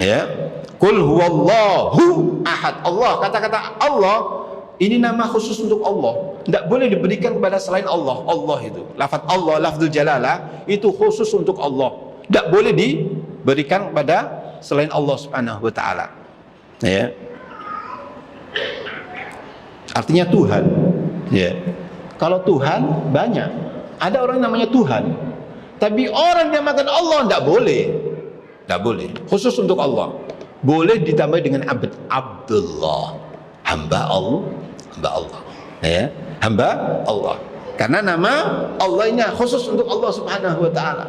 S2: ya. Qul huwallahu ahad, Allah, kata-kata Allah ini nama khusus untuk Allah, tidak boleh diberikan kepada selain Allah. Allah itu, lafaz Allah, lafzul jalalah, itu khusus untuk Allah, tidak boleh diberikan kepada selain Allah Subhanahu wa taala, ya. Artinya Tuhan, ya. Kalau Tuhan banyak, ada orang namanya Tuhan, tapi orang yang makan Allah tidak boleh, tidak boleh, khusus untuk Allah. Boleh ditambah dengan Abdullah, hamba Allah, ya, hamba Allah, karena nama Allah ini khusus untuk Allah Subhanahu wa taala,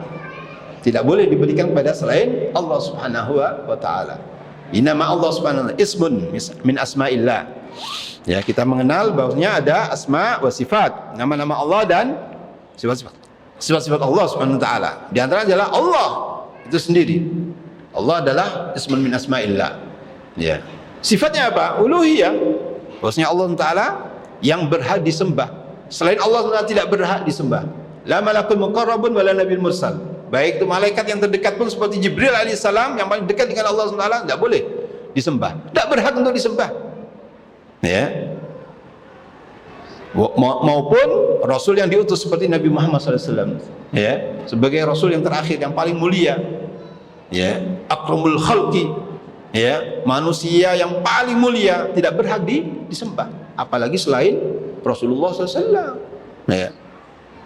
S2: tidak boleh diberikan kepada selain Allah Subhanahu wa taala. Ini nama Allah Subhanahu wa taala, ismun min asma'illah, ya. Kita mengenal bahwasanya ada asma wa sifat, nama-nama Allah dan sifat-sifat Allah Subhanahu wa taala. Di antara adalah Allah itu sendiri. Allah adalah ismun min asma'illah, ya. Sifatnya apa? Uluhiyah, bahwasanya Allah Taala yang berhak disembah. Selain Allah Taala tidak berhak disembah. La malakul muqarrabun wala nabiyul mursal, baik itu malaikat yang terdekat pun seperti Jibril alaihissalam yang paling dekat dengan Allah Taala tidak boleh disembah, tidak berhak untuk disembah, ya. Maupun Rasul yang diutus seperti Nabi Muhammad SAW, ya, sebagai Rasul yang terakhir, yang paling mulia, ya, akramul khalqi, Ya, manusia yang paling mulia tidak berhak disembah, apalagi selain Rasulullah SAW. Ya,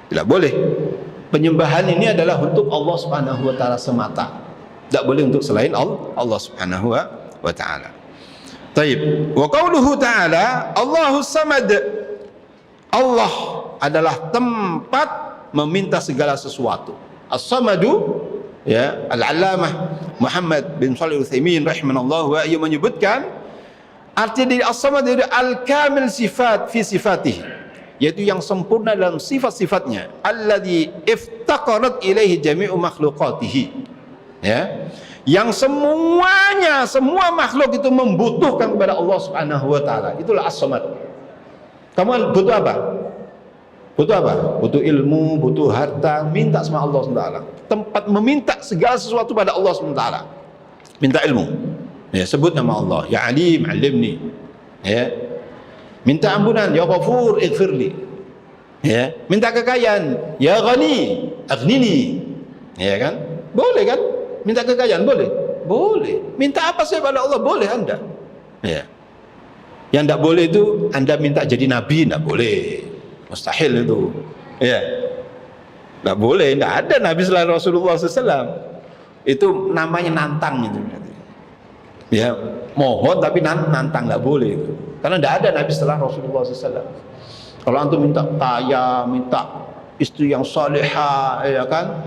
S2: tidak boleh. Penyembahan ini adalah untuk Allah Subhanahu wa taala semata. Tidak boleh untuk selain Allah Subhanahu wa taala. Taib. Wa qauluhu ta'ala, Allahus Samad. Allah adalah tempat meminta segala sesuatu. As-Samadu, ya, Al-Allamah Muhammad bin Shalih Al-Utsaimin rahimanallahu wa ia menyebutkan arti dari As-Samad itu al-kamil sifat fi sifatihi, yaitu yang sempurna dalam sifat-sifatnya, alladzi iftaqarat ilaihi jami'u makhluqatihi, ya, yang semua makhluk itu membutuhkan kepada Allah Subhanahu wa taala. Itulah As-Samad. Kamu butuh apa? Butuh apa? Butuh ilmu, butuh harta, minta sama Allah SWT. Tempat meminta segala sesuatu pada Allah SWT. Minta ilmu. Ya, sebut nama Allah. Ya Alim, alimni. Ya. Minta ampunan, ya Ghafur, ighfirli. Ya. Minta kekayaan, ya Ghani, aghnini. Ya kan? Boleh kan? Minta kekayaan boleh? Boleh. Minta apa saja pada Allah boleh Anda. Ya. Yang tidak boleh itu Anda minta jadi nabi, tidak boleh. Mustahil itu. Ya. Tidak boleh, tidak ada nabi selain Rasulullah SAW. Itu namanya nantang itu. Ya, mohon tapi nantang, tidak boleh itu. Karena tidak ada nabi setelah Rasulullah SAW. Kalau antum minta kaya, minta istri yang salihah, ya kan?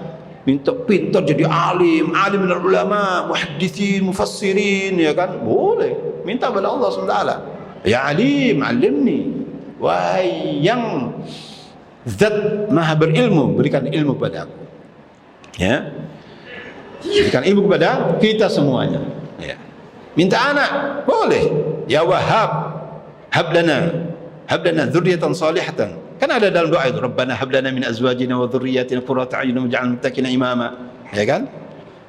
S2: Minta pintar jadi alim minal ulama, muhaddithin, mufassirin, ya kan? Boleh. Minta pada Allah SWT. Ya alim, alimni. Wahai yang zat maha berilmu, berikan ilmu pada aku. Ya. Berikan ilmu kepada kita semuanya. Ya. Minta anak, boleh. Ya Wahhab, hablana dzurriyyatan salihatan. Kan ada dalam doa itu, Rabbana hablana min azwajina wa dzurriyyatina qurrata a'yun waj'alna muttaqina imama. Ya kan?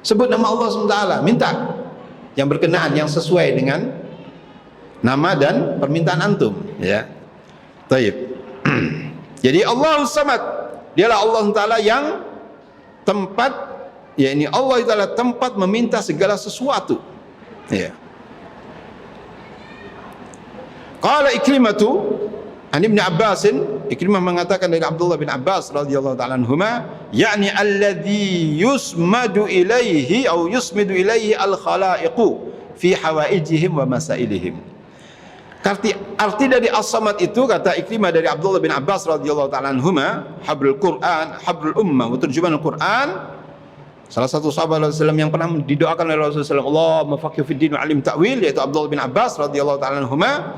S2: Sebut nama Allah SWT, minta yang berkenaan, yang sesuai dengan nama dan permintaan antum, ya. Taib. Jadi Allahus Samad, dialah Allah Ta'ala yang tempat, ya, ini Allah Ta'ala tempat meminta segala sesuatu. Ya. Qala Ikrimatu an Ibn Abbasin, Ikrimah mengatakan dari Abdullah bin Abbas radhiyallahu ta'ala anhuma, yakni alladhi yusmadu ilaihi atau yusmidu ilaihi al-khalaiqu fi hawaijihim wa masailihim. Arti dari As-Samad itu, kata Ikrimah dari Abdullah bin Abbas radhiyallahu ta'ala anhuma, hablul Quran, hablul ummah wa turjumanul Quran. Salah satu sahabat Rasulullah yang pernah didoakan oleh Rasulullah SAW, Allahumma faqih fid din wa alim ta'wil, yaitu Abdullah bin Abbas radhiyallahu ta'ala anhuma.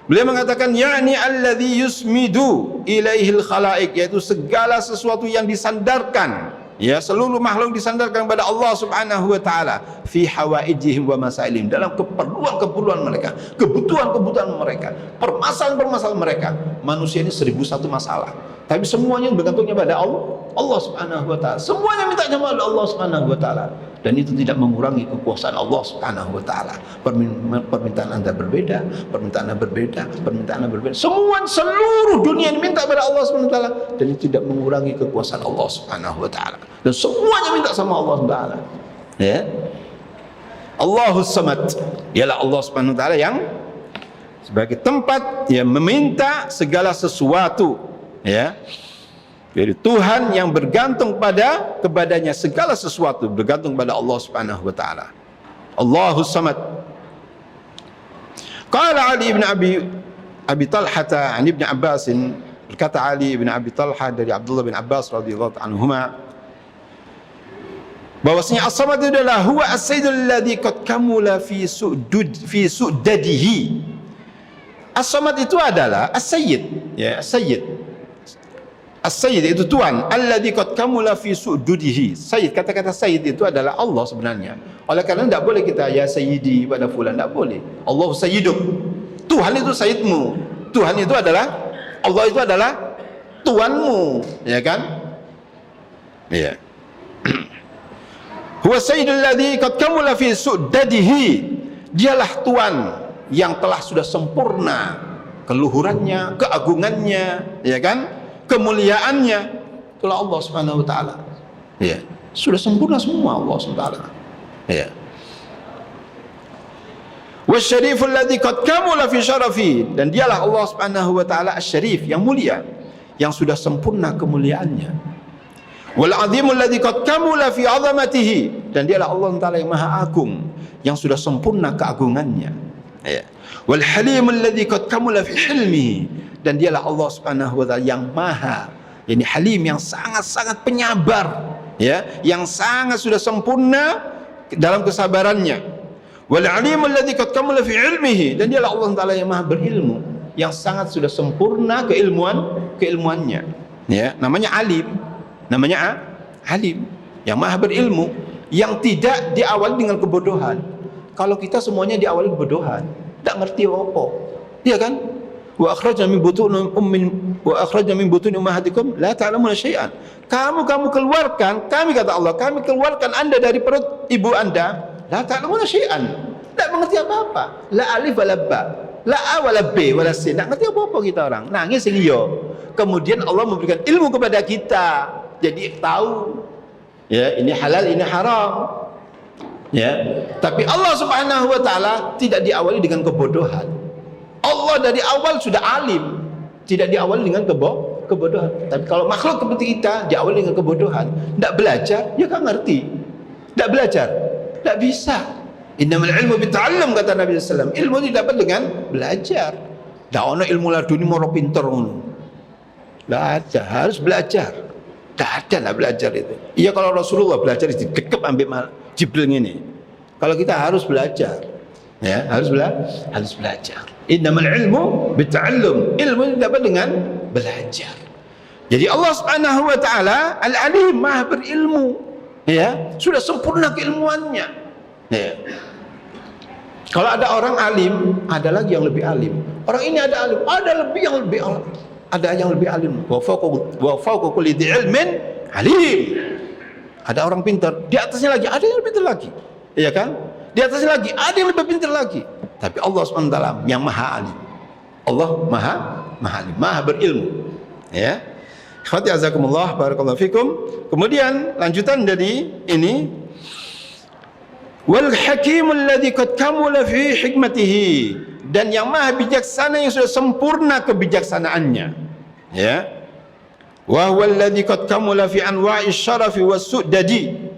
S2: Beliau mengatakan, yakni alladhi yusmidu ilaihil khalaiq, yaitu segala sesuatu yang disandarkan, ya, seluruh makhluk disandarkan kepada Allah Subhanahu wa taala fi hawaijihim wa masailihim, dalam keperluan-keperluan mereka, kebutuhan-kebutuhan mereka, permasalahan-permasalahan mereka. Manusia ini 1001 masalah, tapi semuanya bergantungnya pada Allah Subhanahu wa taala. Semuanya minta kepada Allah Subhanahu wa taala, dan itu tidak mengurangi kekuasaan Allah Subhanahu wa taala. Permintaan Anda berbeda, permintaan Anda berbeda, permintaan Anda berbeda. Seluruh dunia ini minta kepada Allah Subhanahu wa taala, dan itu tidak mengurangi kekuasaan Allah Subhanahu wa taala. Dan semuanya minta sama Allah Subhanahu wa taala. Ya. Allahus Samad, dialah Allah Subhanahu wa taala yang sebagai tempat yang meminta segala sesuatu, ya. Jadi Tuhan yang bergantung kepadanya segala sesuatu bergantung pada Allah Subhanahu wa taala. Allahus Samad. Qala Ali ibn Abi Talhah an Ibn Abbas, berkata Ali ibn Abi Talhah dari Abdullah bin Abbas radhiyallahu anhuma, bahwasanya As-Samad itu adalah huwa as-sayyidul ladzi qad kamula fi su'dadihi. As-Samad itu adalah as-sayyid, ya, as-sayyid. As-Sayyid itu Tuhan, alladzi qad kamula fi su'dudihi. Sayyid, kata-kata Sayyid itu adalah Allah sebenarnya. Oleh karena tidak boleh kita ya Sayyidi pada fulan, tidak boleh. Allah Sayyiduk. Tuhan itu Sayyidmu. Tuhan itu adalah, Allah itu adalah Tuanmu, ya kan? Iya. Huwa Sayyidul ladzi qad kamula fi su'dadihi. Dialah Tuhan yang telah sudah sempurna keluhurannya, keagungannya, ya kan? Kemuliaannya. Itulah Allah Subhanahu wa taala. Ya, sudah sempurna semua Allah Subhanahu wa taala. Ya. Wasyariful ladzi qad kamula fi syarafi, dan dialah Allah Subhanahu wa taala asy-syarif, yang mulia, yang sudah sempurna kemuliaannya. Wal azimul ladzi qad kamula fi 'azamatihi, dan dialah Allah taala yang maha agung, yang sudah sempurna keagungannya. Ya. Wal halimul ladzi qad kamula fi hilmihi, dan dialah Allah Subhanahu wa taala yang maha, yakni halim, yang sangat-sangat penyabar, ya, yang sangat sudah sempurna dalam kesabarannya. Wal alimul ladzi qad kamala fi ilmihi, dan dialah Allah taala yang maha berilmu, yang sangat sudah sempurna keilmuannya. Ya, namanya alim, namanya alim, yang maha berilmu, yang tidak diawali dengan kebodohan. Kalau kita semuanya diawali kebodohan, tidak ngerti apa, iya kan? Wa akhrajna min butun ummahatikum la ta'lamuna syai'an. Kamu keluarkan, kami kata Allah, kami keluarkan Anda dari perut ibu Anda, la ta'lamuna syai'an, tidak mengerti apa-apa. La alif wala ba, la a wala b wala sin, tidak ngerti apa-apa kita orang. Nangis sing yo. Kemudian Allah memberikan ilmu kepada kita, jadi tahu, ya, ini halal, ini haram. Ya, tapi Allah Subhanahu wa taala tidak diawali dengan kebodohan. Allah dari awal sudah alim, tidak diawali dengan kebodohan. Tapi kalau makhluk seperti kita diawali dengan kebodohan, tidak belajar, ya kan ngerti. Tidak belajar, tidak bisa. Innamal ilmu bita'allum, kata Nabi sallallahu alaihi wasallam. Ilmu didapat dengan belajar. Tidak ada ilmu laduni moro pinter ngono. Tidak ada, harus belajar. Tidak ada lah belajar itu. Iya, kalau Rasulullah belajar dikekep ambil Jibril ini. Kalau kita harus belajar, ya, harus belajar. Innamal ilmu bita'allum, ilmu didapat dengan belajar. Jadi Allah Subhanahu wa taala Al-Alim, maha berilmu, ya, sudah sempurna keilmuannya. Ya. Kalau ada orang alim, ada lagi yang lebih alim. Orang ini ada alim, ada yang lebih alim. Ada yang lebih alim. Wa fawqa kulli dzi ilmin alim. Ada orang pintar, di atasnya lagi ada yang lebih pintar lagi. Iya kan? Di atasnya lagi ada yang lebih pintar lagi. Tapi Allah SWT yang maha alim. Allah maha alim, maha berilmu. Ya. Ikhwati azakumullah, barakallahu fikum. Kemudian lanjutan dari ini, wal hakimul ladzi qad kamula fi hikmatihi, dan yang maha bijaksana yang sudah sempurna kebijaksanaannya. Ya. Wa huwal ladzi qad kamula fi anwa'is syarafi was-su'dadi,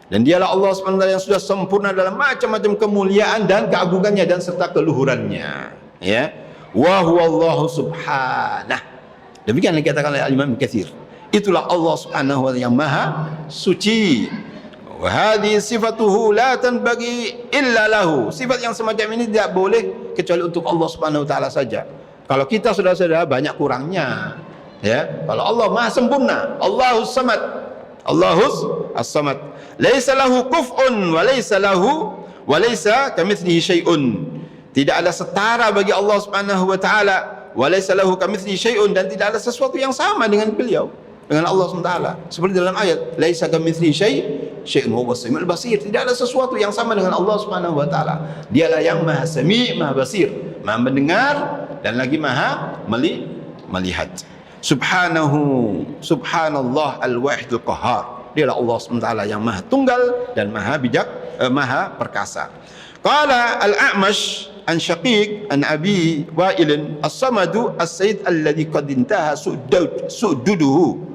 S2: dan dialah Allah SWT yang sudah sempurna dalam macam-macam kemuliaan dan keagungannya dan serta keluhurannya. Ya. Wa huwallahu subhanah. Demikian yang dikatakan oleh Imam Katsir. Itulah Allah Subhanahu wa taala yang maha suci. Wa hadhihi sifatuhu la tanbaghi illa lahu. Sifat yang semacam ini tidak boleh kecuali untuk Allah Subhanahu wa taala saja. Kalau kita saudara-saudara banyak kurangnya. Ya, kalau Allah maha sempurna, Allahus samad, Allahus as-samad, laisa lahu kuf'un wa laisa kamitslihi syai'un. Tidak ada setara bagi Allah Subhanahu wa taala, wa laisa lahu kamitslihi syai'un, dan tidak ada sesuatu yang sama dengan beliau, dengan Allah Subhanahu wa taala. Seperti dalam ayat, laisa kamitslihi syai'un wa huwas samiul basir. Tidak ada sesuatu yang sama dengan Allah Subhanahu wa taala. Dialah yang maha sami', maha basir, maha mendengar, dan lagi maha melihat. Subhanallah al-wahidul qahhar. Dialah Allah SWT yang maha tunggal dan maha bijak, maha perkasa. Qala al-A'mash an Syaqiq an Abi Wa'il as-Samadu as-Sayyid alladhi qad intaha su'duduhu.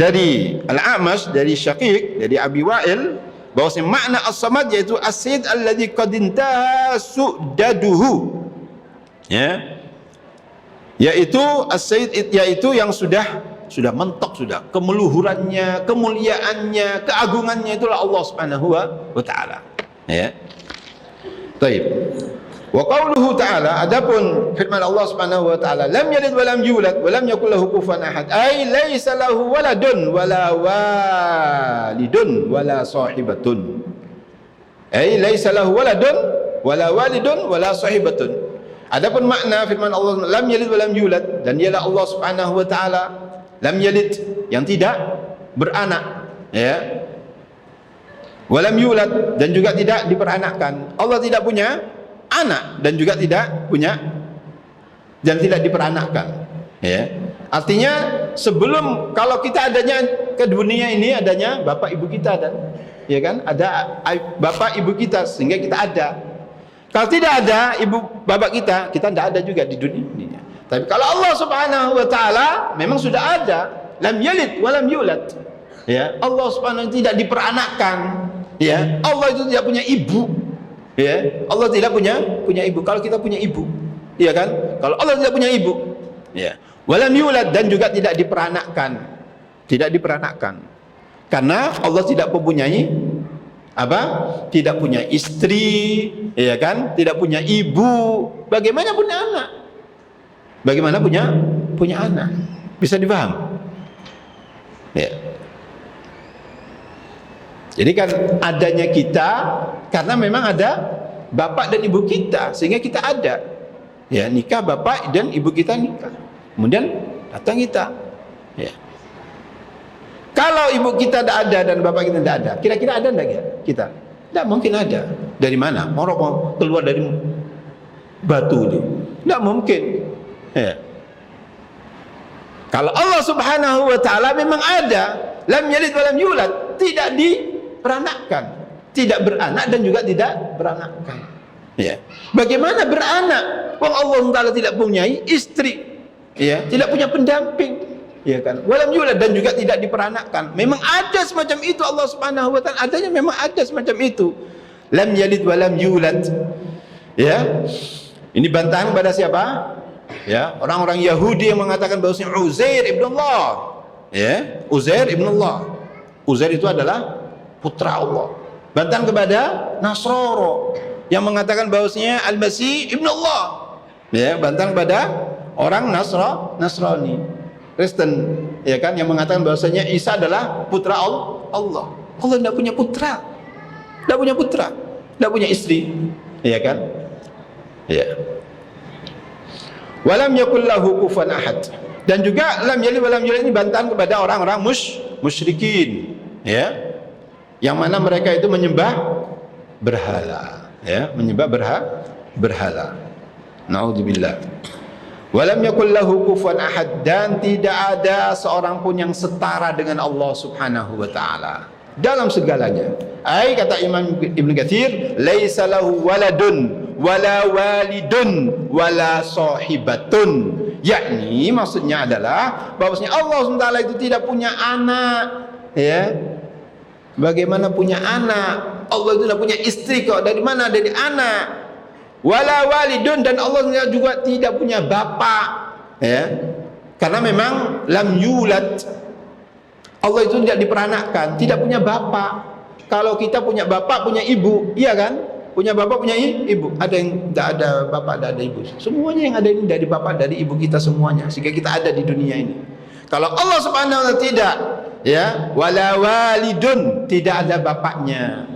S2: Dari Al-A'mash, dari Syaqiq, dari Abi Wa'il, bahwasanya makna as-Samad yaitu as-Sayyid alladhi qad intaha su'daduhu. Ya. Yaitu as-Sayyid, yaitu yang sudah mentok, sudah kemeluhurannya, kemuliaannya, keagungannya, itulah Allah Subhanahu wa taala. Ya. Baik. Wa qauluhu ta'ala, adapun firman Allah Subhanahu wa taala, lam yalid wa lam yulad wa lam yakul lahu kufuwan ahad, ay laisa lahu waladun wala walidun wala sahibatun. Ay laisa lahu waladun wala walidun wala sahibatun. Adapun makna firman Allah, lam yalid wa lam yulad, dan dialah Allah Subhanahu wa taala lam yalid, yang tidak beranak, ya. Wa lam yulad, dan juga tidak diperanakkan. Allah tidak punya anak dan juga tidak punya dan tidak diperanakkan, ya. Artinya sebelum, kalau kita adanya ke dunia ini adanya bapak ibu kita, dan ya kan, ada bapak ibu kita sehingga kita ada. Kalau tidak ada ibu bapak kita tidak ada juga di dunia ini. Tapi kalau Allah Subhanahu wa taala memang sudah ada, lam yalid wa lam yulad. Ya, Allah Subhanahu wa taala tidak diperanakkan. Ya, Allah itu tidak punya ibu. Ya, Allah tidak punya ibu. Kalau kita punya ibu, iya kan? Kalau Allah tidak punya ibu, ya. Walam yulad, dan juga tidak diperanakkan. Tidak diperanakkan. Karena Allah tidak mempunyai apa? Tidak punya istri, ya kan? Tidak punya ibu. Bagaimana punya anak? Bagaimana punya anak? Bisa dipaham? Ya. Jadi kan adanya kita karena memang ada bapak dan ibu kita, sehingga kita ada. Ya, nikah bapak dan ibu kita nikah. Kemudian datang kita. Ya. Kalau ibu kita tidak ada dan bapak kita tidak ada, kira-kira ada enggak kita? Tidak mungkin ada. Dari mana? Mau keluar dari batu ini? Tidak mungkin. Ya. Kalau Allah Subhanahu wa taala memang ada, lam yalid wa lam yulad, tidak diperanakkan, tidak beranak dan juga tidak beranakkan. Ya. Bagaimana beranak? Wong Allah taala tidak punya istri, ya, tidak punya pendamping, ya kan? Walam yulad, dan juga tidak diperanakkan. Memang ada semacam itu Allah Subhanahu wa taala, adanya memang ada semacam itu. Lam yalid wa lam yulad. Ya. Ini bantahan pada siapa? Ya, orang-orang Yahudi yang mengatakan bahwasanya Uzair ibn Allah. Ya, Uzair ibn Allah. Uzair itu adalah putra Allah. Bantahan kepada Nasroro yang mengatakan bahwasanya Al-Masih ibn Allah. Ya, bantahan kepada orang Nasrani, Kristen, ya kan, yang mengatakan bahwasanya Isa adalah putra Allah. Allah tidak punya putra. Tidak punya istri. Ya kan? Ya. Walam yakul lahu kufuwan ahad. Dan juga lam yalid walam yulad ini bantahan kepada orang-orang musyrikin, ya. Yang mana mereka itu menyembah berhala, ya, menyembah berhala. Naudzubillah. Walam yakul lahu kufuwan ahad, dan tidak ada seorang pun yang setara dengan Allah Subhanahu wa taala dalam segalanya. Ai kata Imam Ibn Katsir, laisa lahu waladun wala walidun wala sahibatun. Yakni maksudnya adalah bahwasanya Allah SWT itu tidak punya anak, ya. Bagaimana punya anak? Allah itu tidak punya istri kok. Dari mana dari anak? Wala walidun, dan Allah juga tidak punya bapak, ya. Karena memang lam yulad, Allah itu tidak diperanakkan, tidak punya bapak. Kalau kita punya bapak, punya ibu, iya kan? Punya bapak, punya ibu. Ada yang tidak ada bapak, tidak ada ibu. Semuanya yang ada ini dari bapak, dari ibu kita semuanya, sehingga kita ada di dunia ini. Kalau Allah Subhanahu wa taala tidak, ya, wala walidun, tidak ada bapaknya,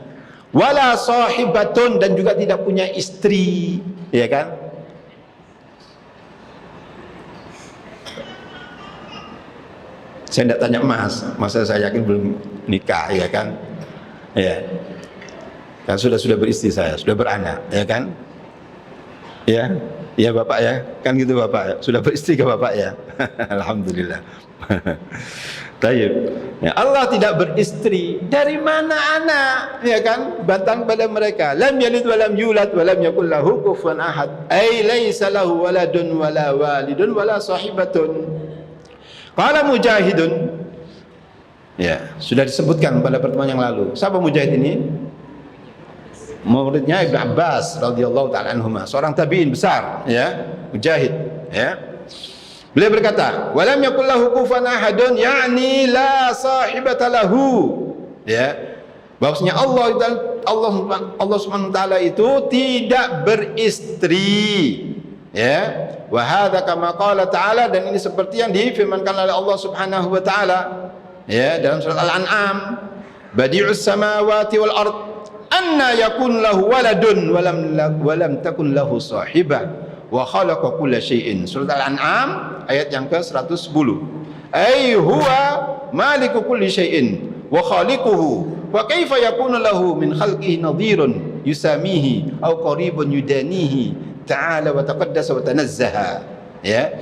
S2: wala sahibatun, dan juga tidak punya istri, ya kan? Saya tidak tanya masa saya yakin belum nikah, ya kan? Ya, kan sudah beristri, saya sudah beranak, ya kan? Ya, ya bapak ya, kan gitu bapak ya? Sudah beristri ke bapak ya? Alhamdulillah. Tayyib. Ya, Allah tidak beristri, dari mana anak, ya kan? Bantahan kepada mereka, lam yalid wa lam yulad wa lam yakul lahu kufuwan ahad. Ai laisa lahu waladun wala walidun wala sahibatun. Qala Mujahidun. Ya, sudah disebutkan pada pertemuan yang lalu. Siapa Mujahid ini? Muridnya Ibnu Abbas radhiyallahu taala anhuma, seorang tabi'in besar, ya, Mujahid, ya. Beliau berkata, "Walam yakul lahu kufuwan ahadun," yakni la sahibata lahu. Ya. Bahwasanya Allah Subhanahu wa taala itu tidak beristri. Ya. Wa hadza kama qala ta'ala, dan ini seperti yang difirmankan oleh Allah Subhanahu wa taala, ya, dalam surat Al-An'am, badi'us samawati wal ard anna yakun lahu waladun wa lam takun lahu sahibah wa khalaqa kulla syai'in. Surat Al-An'am ayat yang ke-110. Ai huwa maliku kulli syai'in wa khaliquhu wa kaifa yakunu lahu min khalqihi nadhirun yusamihi aw qaribun yudanihi ta'ala wa taqaddasa wa tanazzaha. Ya.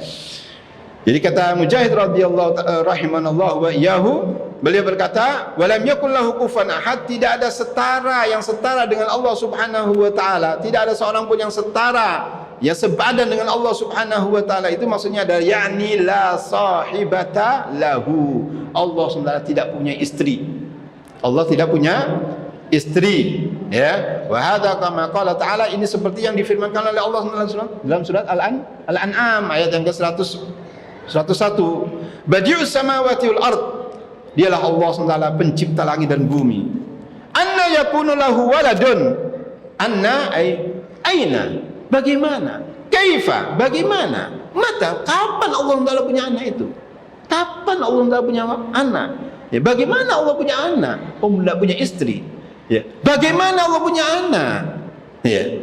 S2: Jadi kata Mujahid radhiyallahu rahimanallahu wa iyyahu, beliau berkata, walam yakul lahu kufuwan ahad, tidak ada setara yang setara dengan Allah Subhanahu wa taala, tidak ada seorang pun yang setara, yang sebadan dengan Allah Subhanahu wa taala. Itu maksudnya adalah yakni la sahibata lahu. Allah SWT tidak punya istri. Allah tidak punya istri, ya. Wa hadza kama qala ta'ala, ini seperti yang difirmankan oleh Allah dalam surat Al-An'am ayat yang ke-101. Badi'us samawati wal ard, dialah Allah SWT pencipta langit dan bumi. Anna yakunu lahu waladun, anna aina, bagaimana, kaifa, bagaimana, mata, kapan Allah SWT punya anak itu? Kapan Allah SWT punya anak? Ya, bagaimana Allah punya anak? Allah punya istri. Ya, bagaimana Allah punya anak? Ya,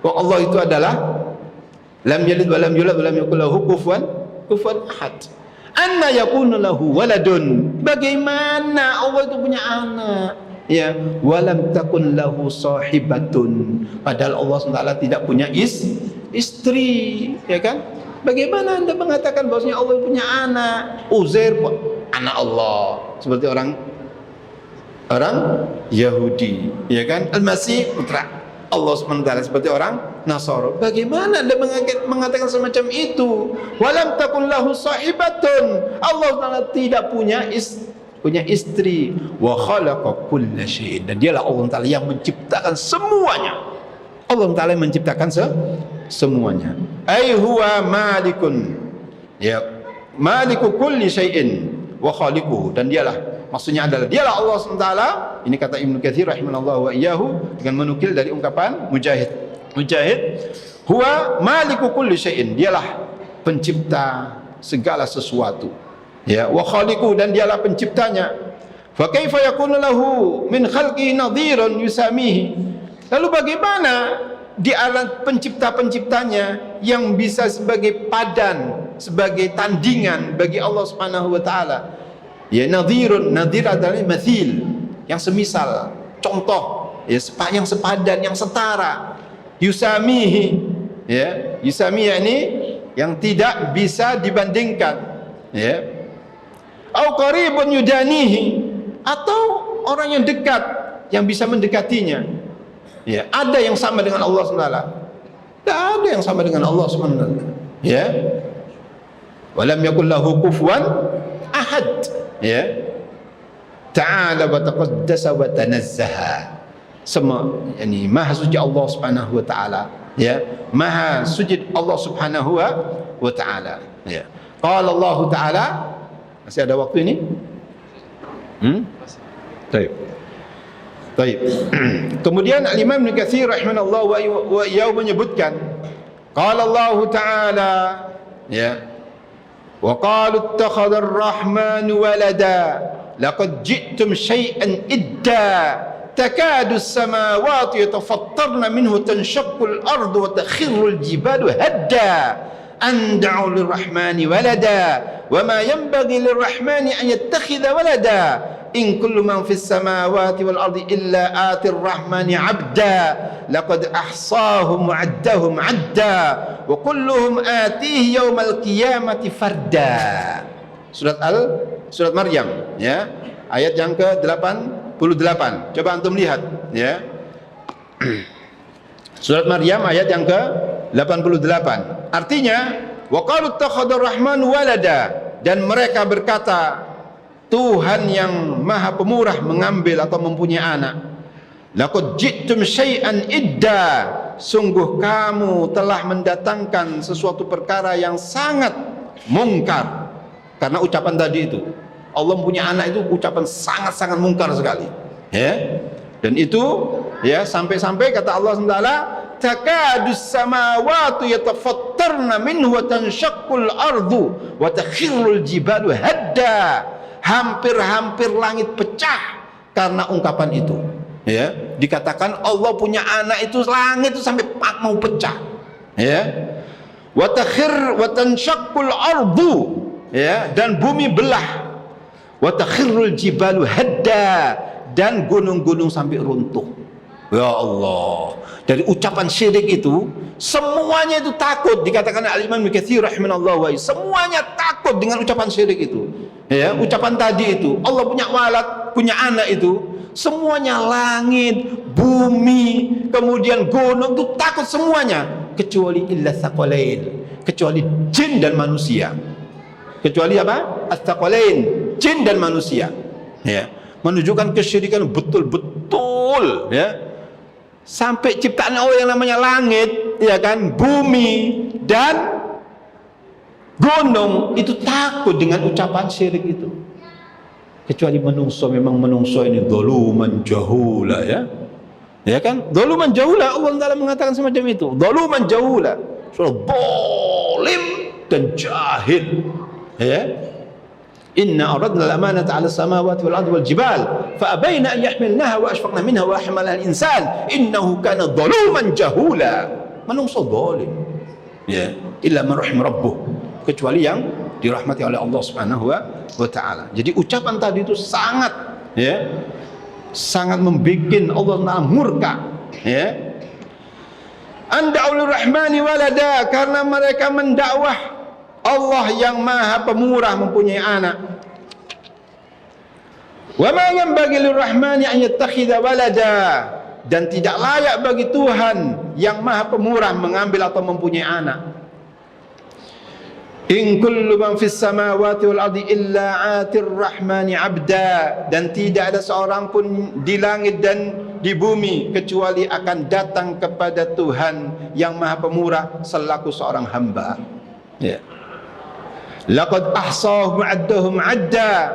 S2: kok Allah itu adalah lam yalid wa lam yulad wa lam yakul lahu kufuwan ahad. Anna yakunu lahu waladun, bagaimana Allah itu punya anak? Ya, walam takun lahu sahibatun, padahal Allah SWT tidak punya istri, ya kan? Bagaimana Anda mengatakan bahwasanya Allah punya anak? Uzair anak Allah, seperti orang Yahudi, ya kan? Al-Masih putra Allah SWT, seperti orang Nasara. Bagaimana Anda mengatakan semacam itu? Walam takun lahu sahibatun, Allah SWT tidak punya istri. Wa khalaqa kulla syai'in, dan dialah Allah Ta'ala yang menciptakan semuanya. Allah Ta'ala yang menciptakan semuanya. Ai huwa malikun, ya, maliku kulli syai'in wa khaliquhu, dan dialah, maksudnya adalah dialah Allah SWT. Ini kata Ibnu Katsir rahimahullah wa iyyahu, dengan menukil dari ungkapan Mujahid, huwa maliku kulli syai'in, dialah pencipta segala sesuatu, ya, wa khaliquhu, dan dialah penciptanya. Fa kaifa yakunu lahu min khalqihi nadhirun yusamihi, lalu bagaimana di alam pencipta-penciptanya yang bisa sebagai padan, sebagai tandingan bagi Allah Subhanahu wa taala? Ya, nadhirun, nadhir adalah mathil, yang semisal, contoh, ya, yang sepadan, yang setara. Yusamihi, ya, yusami yakni yang tidak bisa dibandingkan, ya. Au qaribun yudanihi, atau orang yang dekat yang bisa mendekatinya. Ya, ada yang sama dengan Allah SWT? Tidak ada yang sama dengan Allah SWT. Ya, walam yakul lahu kufuwan ahad. Ya, ta'ala wa taqaddasa wa tanazzaha, semua yani maha suci Allah Subhanahu wa taala, ya, maha suci Allah Subhanahu wa taala. Ya, qala Allah taala, masih ada waktu ini? Baik. Kemudian Al-Imam Ibnu Katsir rahimahullah wa iyyahu menyebutkan, qala Allah taala, ya, wa qalu ittakhadha ar-rahmanu walada laqad ji'tum syai'an idda takadu as-samawati yatafattarna minhu tanshaqqu al-ardu wa takhirru al-jibalu hadda an da'u lir-rahmani walada wa ma yanbaghi lir-rahmani an yattakhidha walada in kullu man fis samawati wal ardi illa atir rahmani 'abda laqad ahsahum wa 'addahum 'adda wa kulluhum atihi yaumal qiyamati farda. Surat Maryam, ya, ayat yang ke-88. Coba antum lihat, ya. Surat Maryam ayat yang ke-88. Artinya, wa qalu ittakhadha ar-rahmanu walada, dan mereka berkata, Tuhan yang Maha Pemurah mengambil atau mempunyai anak. Laqad ji'tum syai'an idda, sungguh kamu telah mendatangkan sesuatu perkara yang sangat mungkar. Karena ucapan tadi itu, Allah mempunyai anak, itu ucapan sangat-sangat mungkar sekali, ya. Dan itu, ya, sampai-sampai kata Allah SWT, takadus samawati yatafattarna minhu wa tanshaqqul ardu wa takhirrul jibalu hadda, hampir-hampir langit pecah karena ungkapan itu, ya. Dikatakan Allah punya anak, itu langit itu sampai mau pecah, ya. Wa tanshaqqul ardu, ya, dan bumi belah. Wa takhirrul jibalu hadda, dan gunung-gunung sampai runtuh. Ya Allah, dari ucapan syirik itu semuanya itu takut. Dikatakan Al-Imam Ibnu Katsir rahimahullah, semuanya takut dengan ucapan syirik itu. Ya, ucapan tadi itu, Allah punya walad, punya anak itu, semuanya langit, bumi, kemudian gunung itu takut semuanya, kecuali illa tsaqalain, kecuali jin dan manusia. Kecuali apa? As-tsaqalain, jin dan manusia. Ya, menunjukkan kesyirikan betul-betul, ya. Sampai ciptaan Allah yang namanya langit, ya kan, bumi dan gunung itu takut dengan ucapan syirik itu. Kecuali menungso, memang menungso ini zaluman jahula, ya. Ya kan? Zaluman jahula, Allah Taala mengatakan semacam itu. Zaluman jahula, zalim dan jahil. Ya. Inna aradna al-amanata 'ala as-samawati wal ardi wal jibal fa abayna an yahmilnaha wa ashfaqna minha wa hamalaha al-insan innahu kana zaluman jahula. Menungso zalim. Ya, illa man rahim rabbuh, kecuali yang dirahmati oleh Allah Subhanahu wa taala. Jadi ucapan tadi itu sangat, ya, sangat membuat Allah Taala murka, ya. Anda'ul rahmani walada, karena mereka mendakwah Allah yang maha pemurah mempunyai anak. Wa ma yanbaghi lirrahmani an yattakhidha walada, dan tidak layak bagi Tuhan yang maha pemurah mengambil atau mempunyai anak. In kullu man fis samawati wal ardi illa 'atir rahmani 'abda, dan tidak ada seorang pun di langit dan di bumi kecuali akan datang kepada Tuhan yang maha pemurah selaku seorang hamba. Ya. Laqad ahsahum 'addahum 'adda,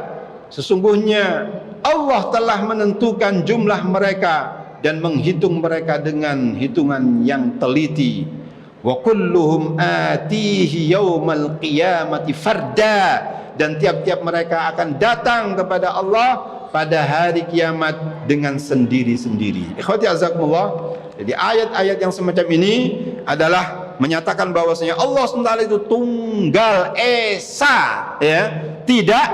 S2: sesungguhnya Allah telah menentukan jumlah mereka dan menghitung mereka dengan hitungan yang teliti. Wa kulluhum atihi yaumal qiyamati farda, dan tiap-tiap mereka akan datang kepada Allah pada hari kiamat dengan sendiri-sendiri. Ikhwati azakumullah. Jadi ayat-ayat yang semacam ini adalah menyatakan bahwasanya Allah SWT itu tunggal esa, ya, tidak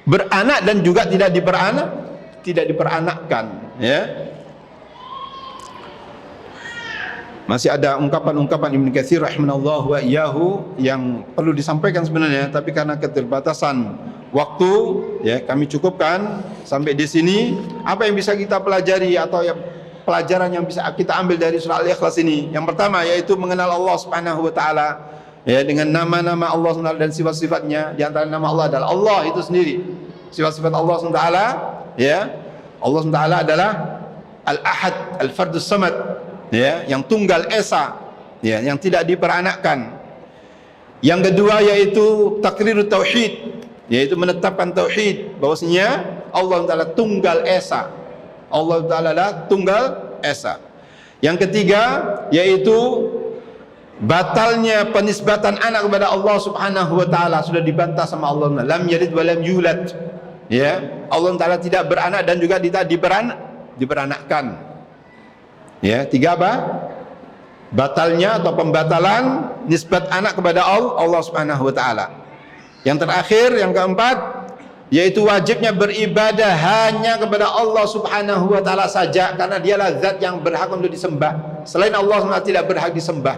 S2: beranak dan juga tidak diperanakkan, ya. Masih ada ungkapan-ungkapan Ibnu Katsir rahimahullah wa iyyahu yang perlu disampaikan sebenarnya, tapi karena keterbatasan waktu, ya, kami cukupkan sampai di sini. Apa yang bisa kita pelajari atau pelajaran yang bisa kita ambil dari surah Al-Ikhlas ini? Yang pertama yaitu mengenal Allah Subhanahu wa taala, ya, dengan nama-nama Allah SWT dan sifat-sifatnya. Di antara nama Allah adalah Allah itu sendiri. Sifat-sifat Allah SWT, ya. Allah SWT adalah Al-Ahad, Al-Fardus Samad, ya, yang tunggal esa, ya, yang tidak diperanakkan. Yang kedua yaitu takrirut tauhid, yaitu menetapkan tauhid bahwasanya Allah Taala tunggal esa. Allah Taala adalah tunggal esa. Yang ketiga yaitu batalnya penisbatan anak kepada Allah Subhanahu wa taala, sudah dibantah sama Allah. Lam yalid wa lam yulad. Ya, Allah Taala tidak beranak dan juga tidak diperanakkan. Ya, tiga apa? Batalnya atau pembatalan nisbat anak kepada Allah Subhanahu wa taala. Yang terakhir, yang keempat, yaitu wajibnya beribadah hanya kepada Allah Subhanahu wa taala saja, karena dialah zat yang berhak untuk disembah. Selain Allah SWT tidak berhak disembah.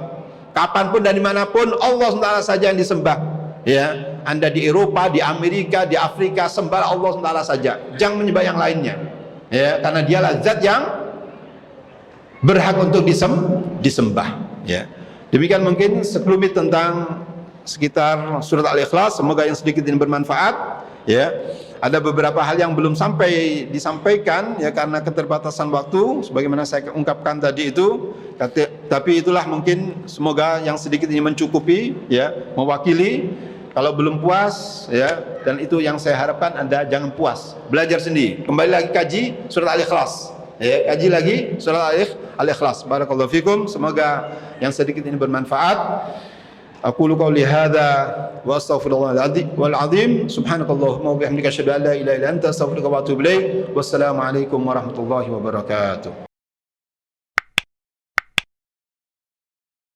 S2: Kapanpun dan dimanapun Allah SWT saja yang disembah. Ya, Anda di Eropa, di Amerika, di Afrika, sembah Allah SWT saja. Jangan menyembah yang lainnya. Ya, karena dialah zat yang berhak untuk disembah. Ya. Demikian mungkin sekelumit tentang sekitar surat Al-Ikhlas. Semoga yang sedikit ini bermanfaat. Ya, ada beberapa hal yang belum sampai disampaikan, ya, karena keterbatasan waktu sebagaimana saya ungkapkan tadi itu. Tapi itulah mungkin semoga yang sedikit ini mencukupi, ya, mewakili. Kalau belum puas, ya, dan itu yang saya harapkan, Anda jangan puas, belajar sendiri, kembali lagi kaji surat Al-Ikhlas, ya, kaji lagi surat Al-Ikhlas. Barakallahu fikum, semoga yang sedikit ini bermanfaat. Aqulu qawli hadza wa astaghfirullahal azim. Subhanakallahumma wa bihamdika asyhadu an la ilaha illa anta astaghfiruka wa atubu ilaik. Wassalamu alaikum warahmatullahi wabarakatuh.